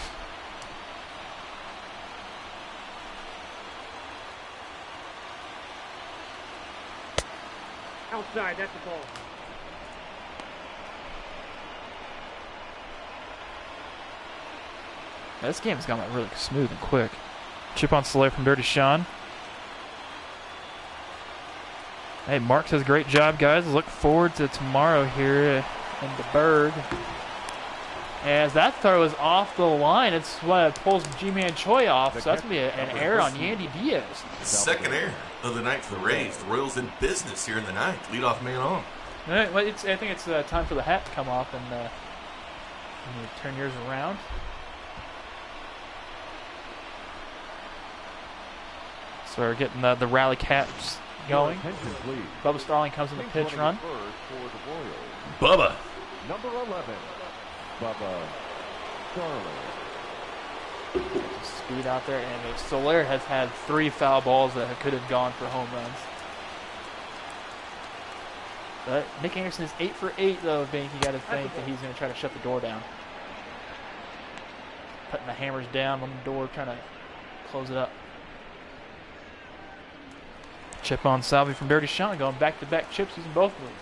Outside, that's the ball. This game has gone like really smooth and quick. Chip on Soler from Dirty Sean. Hey, Mark says, great job, guys. Look forward to tomorrow here in the Berg. As that throw is off the line, it's what pulls G-Man Choi off. So that's going to be an error on Yandy Diaz. Second error of the night for the Rays. The Royals in business here in the ninth. Leadoff man on. All right, well, I think it's time for the hat to come off and you turn yours around. So we're getting the rally caps going. Bubba Starling comes in the pitch run. Bubba. Number 11, Bubba Starling. Speed out there, and Soler has had 3 foul balls that could have gone for home runs. But Nick Anderson is 8 for 8, though. Being you got to think that he's going to try to shut the door down. Putting the hammers down on the door, trying to close it up. Chip on Salvi from Dirty Sean, going back-to-back chips using both of them.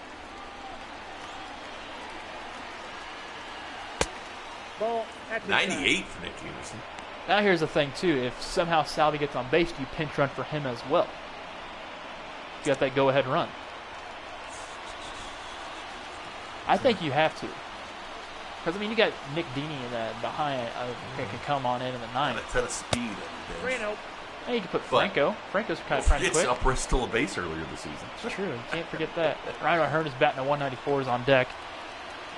Ball at the 98 for Nick Anderson. Now here's the thing, too. If somehow Salvi gets on base, you pinch run for him as well. You got that go-ahead run. I think you have to. Because, I mean, you got Nick Deeney in the behind that can come on in the ninth. A ton of speed. Reno. Hey, you can put Franco. Franco's kind of trying to quit. Alvarez stole a base earlier this season. It's true. You can't forget that. Ryan O'Hearn is batting a 194 is on deck.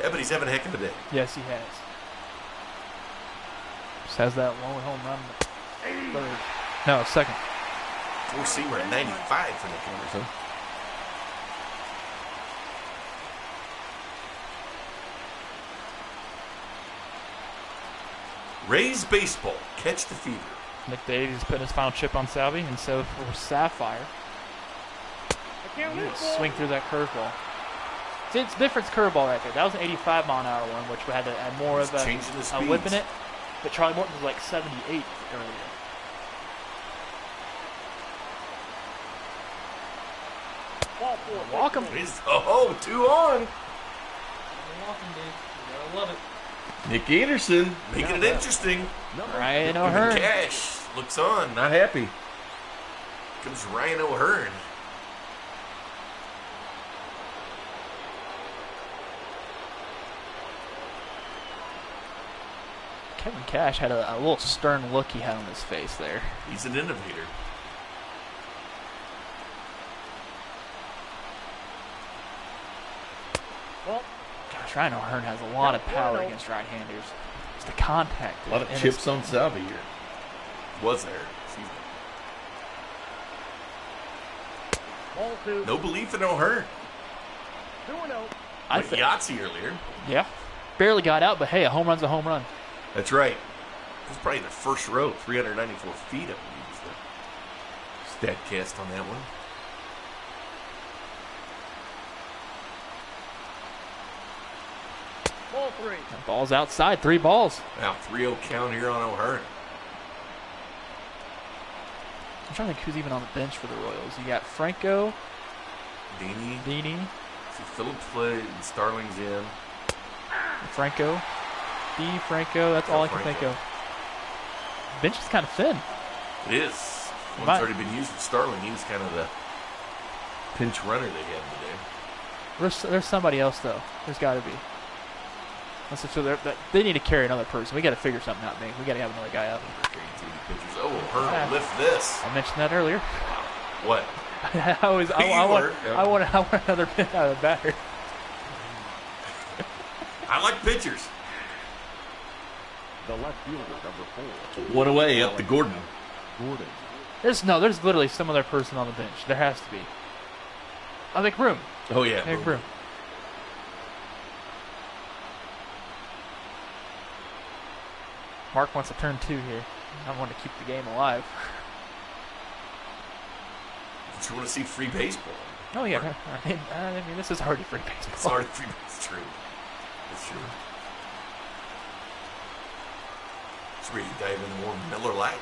Yeah, but he's having a heck of a day. Yes, he has. Just has that lone home run. Third. No, second. Four-seamer at 95 for Nick Anderson. Rays baseball. Catch the fever. Nick Davies putting his final chip on Salvi, and so for Sapphire, swing through that curveball. See, it's different curveball right there. That was an 85-mile-an-hour one, which had more of a whip in it. But Charlie Morton was like 78 earlier. Walk him. 2 on. Walk him, dude. You gotta love it. Nick Anderson making it interesting. Ryan O'Hearn. Cash looks on, not happy. Comes Ryan O'Hearn. Kevin Cash had a little stern look he had on his face there. He's an innovator. Well, Gosh, Ryan O'Hearn has a lot of power against right-handers. It's the contact. A lot of chips on Salvi here. Was there? ball 2. No belief in O'Hearn. 2-0. I Like Yahtzee earlier. Yeah. Barely got out, but hey, a home run's a home run. That's right. This is probably the first row, 394 feet, I believe, is the stat cast on that one. Ball 3. That ball's outside. 3 balls. Now 3-0 count here on O'Hearn. I'm trying to think who's even on the bench for the Royals. You got Franco, Deeney. See Phillips played and Starling's in. Franco. Franco. That's all I can think of. bench is kind of thin. It is. One's already been used with Starling. He was kind of the pinch runner they had today. There's somebody else though. There's got to be. They need to carry another person. We got to figure something out, man. We got to have another guy up. Oh, Herb, lift this. I mentioned that earlier. What? I want another batter. I like pitchers. The left fielder, number 4. One away up to Gordon. There's literally some other person on the bench. There has to be. I'll make room. Oh, yeah. Make room. Mark wants to turn 2 here. I want to keep the game alive. But you want to see free baseball. Oh, yeah. I mean, this is already free baseball. It's already free baseball. It's true. It's true. It's where you dive in more Miller Lite.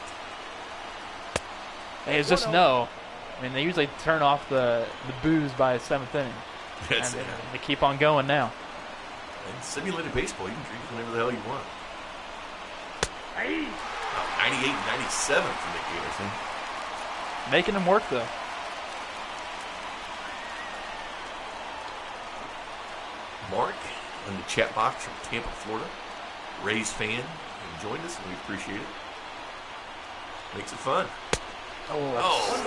Hey, it's just no. I mean, they usually turn off the booze by the 7th inning. Yes, and they keep on going now. And simulated baseball, you can drink whenever the hell you want. 98, 97 for Nick Anderson. Making them work, though. Mark in the chat box from Tampa, Florida. Rays fan. He joined us, and we appreciate it. Makes it fun. Oh,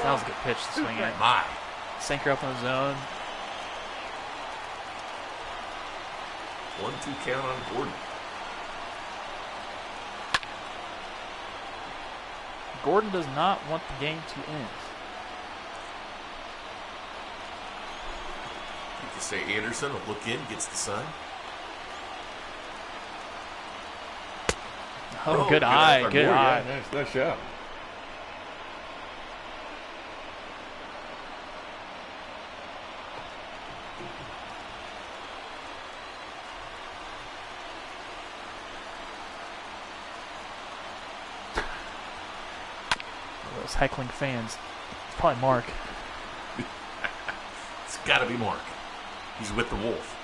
that was a good pitch to swing at. My. Sinker up in the zone. 1-2 count on Gordon. Gordon does not want the game to end. You can say Anderson will look in, gets the sign. Oh, good eye. Good eye. Yeah, nice shot. Those heckling fans. It's probably Mark. It's got to be Mark. He's with the Wolf.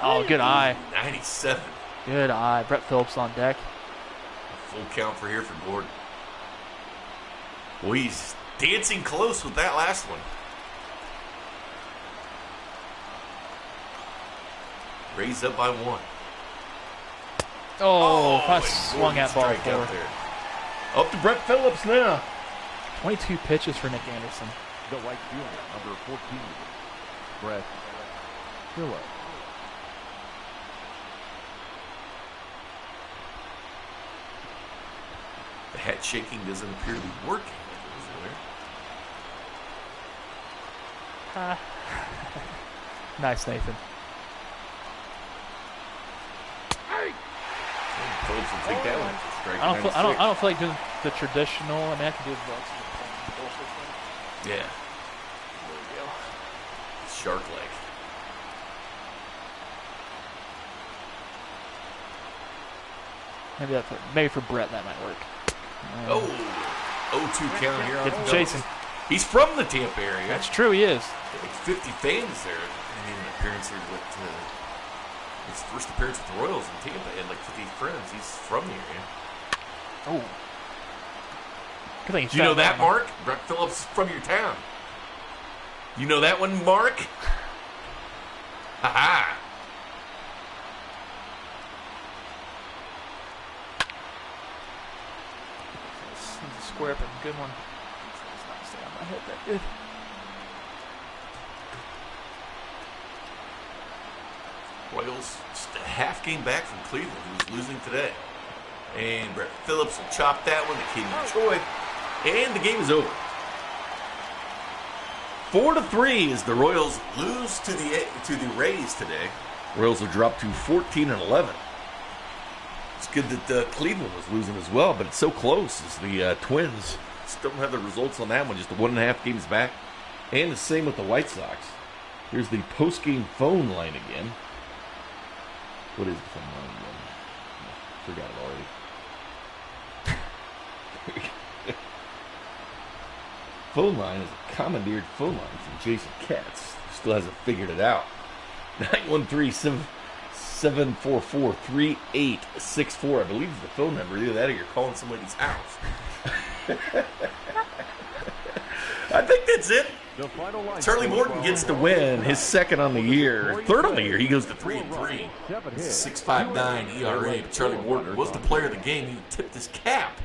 Oh, good eye. 97. Good eye. Brett Phillips on deck. Full count for here for Gordon. Well, he's dancing close with that last one. Raised up by 1. Oh, I swung at ball strike out 4. there. Up to Brett Phillips now. 22 pitches for Nick Anderson. The right fielder, number 14, Brett Phillips. The head shaking doesn't appear to be working. Nice, Nathan. Phillips will take that one. Strike I don't feel like doing the traditional. I mean, I can do the Yeah. There we go. Shark leg. Maybe for Brett that might work. 0-2 count here on Get Phillips. Jason. He's from the Tampa area. That's true, he is. Like 50 fans there. And an appearance here with his first appearance with the Royals in Tampa. And like 50 friends. He's from the area. Oh. Good thing he's You know fat that, now. Mark? Brett Phillips is from your town. You know that one, Mark? Ha-ha. He's a square up a good one. It's not staying on my head that good. Royals just a half game back from Cleveland, who was losing today. And Brett Phillips will chop that one. They came to Troy. And the game is over. 4-3 as the Royals lose to the Rays today. Royals will drop to 14-11. It's good that Cleveland was losing as well, but it's so close as the Twins still don't have the results on that one. Just 1.5 games back. And the same with the White Sox. Here's the post-game phone line again. What is the phone line again? I forgot it already. Phone line is a commandeered phone line from Jason Katz. Still hasn't figured it out. 913-744-3864. I believe is the phone number. Either that or you're calling somebody's house. I think that's it. Charlie Morton gets the win, his second on the year, third on the year. He goes to 3-3. It's a 6.59 ERA. But Charlie Morton was the player of the game. He tipped his cap.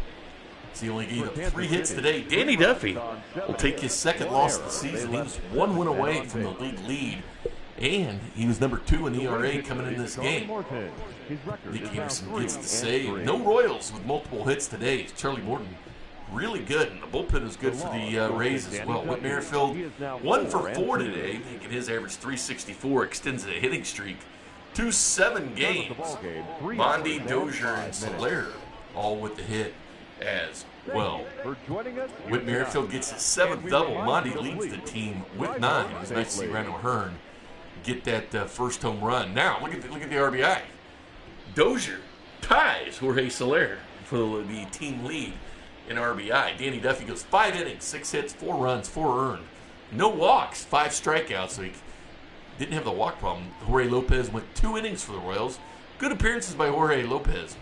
So he only gave up 3 hits today. Danny Duffy will take his second loss of the season. He was 1 win away from the league lead. And he was number 2 in ERA coming into this game. Nick Anderson gets the save. No Royals with multiple hits today. It's Charlie Morton. Really good, and the bullpen is good for the Rays as well. Whit Merrifield, 1 for 4 today, making his average 364, extends a hitting streak to 7 games. Mondi, Dozier, and Soler all with the hit as well. Whit Merrifield gets his 7th double. Mondi leads the team with 9. It was nice to see Ryan O'Hearn get that first home run. Now, look at the RBI. Dozier ties Jorge Soler for the team lead in RBI. Danny Duffy goes 5 innings, 6 hits, 4 runs, 4 earned. No walks, 5 strikeouts, so he didn't have the walk problem. Jorge Lopez went 2 innings for the Royals. Good appearances by Jorge Lopez.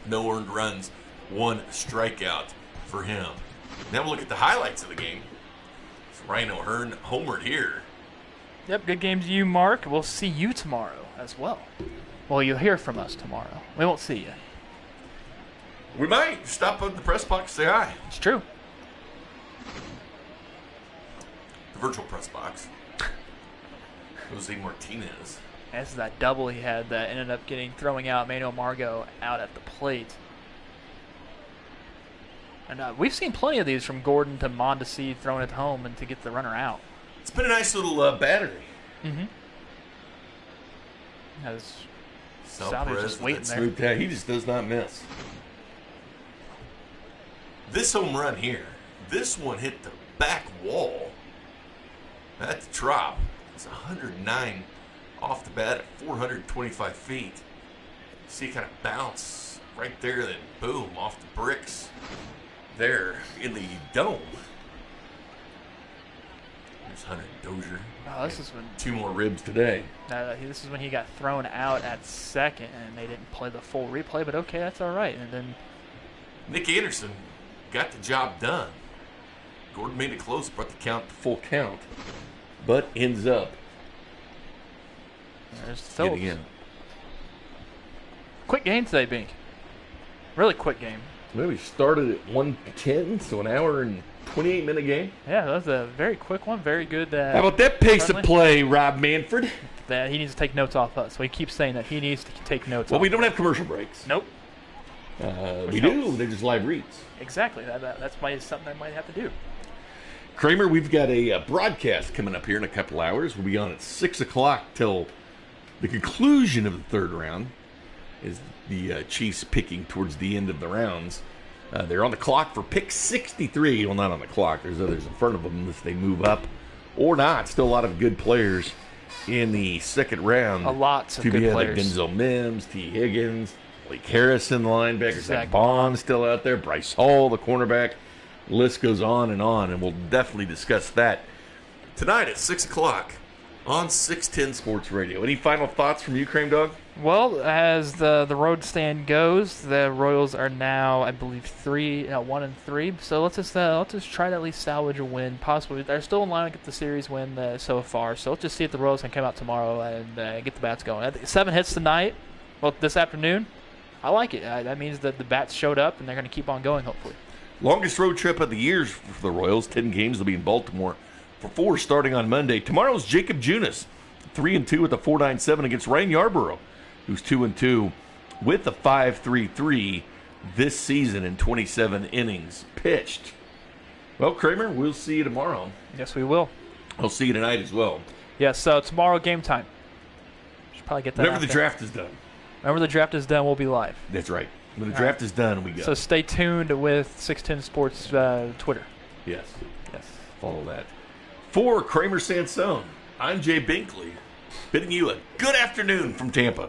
No earned runs, 1 strikeout for him. Now we'll look at the highlights of the game. It's Ryan O'Hearn homered here. Yep, good game to you, Mark. We'll see you tomorrow as well. Well, you'll hear from us tomorrow. We won't see you. We might stop at the press box, say hi. It's true. The virtual press box. Jose Martinez. That's that double he had that ended up throwing out Manuel Margot out at the plate. And we've seen plenty of these from Gordon to Mondesi throwing it home and to get the runner out. It's been a nice little battery. Mm-hmm. As Salperez just waiting there. Smooth tag. He just does not miss. This home run here, this one hit the back wall at the Trop. It's 109 off the bat at 425 feet. See it kind of bounce right there, then boom, off the bricks there in the dome. There's Hunter Dozier. Oh, this is when 2 more ribs today. This is when he got thrown out at second, and they didn't play the full replay, but okay, that's all right. And then Nick Anderson got the job done. Gordon made it close, brought the count to full count, but ends up there's getting Phillips. in. Quick game today, Bink. Really quick game. Well, we started at 1:10, so an hour and 28-minute game. Yeah, that was a very quick one. Very good. How about that pace of play, Rob Manfred? That he needs to take notes off us. We keep saying that he needs to take notes. Well, off we don't have commercial breaks. Nope. We do. They're just live reads. Exactly. That's something I might have to do. Kramer, we've got a broadcast coming up here in a couple hours. We'll be on at 6 o'clock till the conclusion of the third round. Is the Chiefs picking towards the end of the rounds. They're on the clock for pick 63. Well, not on the clock. There's others in front of them if they move up or not. Still a lot of good players in the second round. Lots of good players. Like Denzel Mims, T. Higgins, Blake Harrison, the linebacker. Zach Bond still out there. Bryce Hall, the cornerback. The list goes on, and we'll definitely discuss that tonight at 6 o'clock on 610 Sports Radio. Any final thoughts from you, Crane Dog? Well, as the road stand goes, the Royals are now, I believe, 1-3. So let's just try to at least salvage a win. Possibly, they're still in line to get the series win so far. So let's just see if the Royals can come out tomorrow and get the bats going. 7 hits tonight. Well, this afternoon. I like it. That means that the bats showed up and they're going to keep on going. Hopefully. Longest road trip of the years for the Royals. 10 games. They'll be in Baltimore for 4 starting on Monday. Tomorrow's Jacob Junis, 3-2 with a 4.97 against Ryan Yarborough, who's 2-2 with a 5.33 this season in 27 innings pitched. Well, Kramer, we'll see you tomorrow. Yes, we will. I'll see you tonight as well. Yes, so tomorrow game time. Should probably get that Whenever out the there. draft is done. Whenever the draft is done, we'll be live. That's right. When the draft is done, we go. So stay tuned with 610 Sports Twitter. Yes. Yes. Follow that. For Kramer Sansone, I'm Jay Binkley, bidding you a good afternoon from Tampa.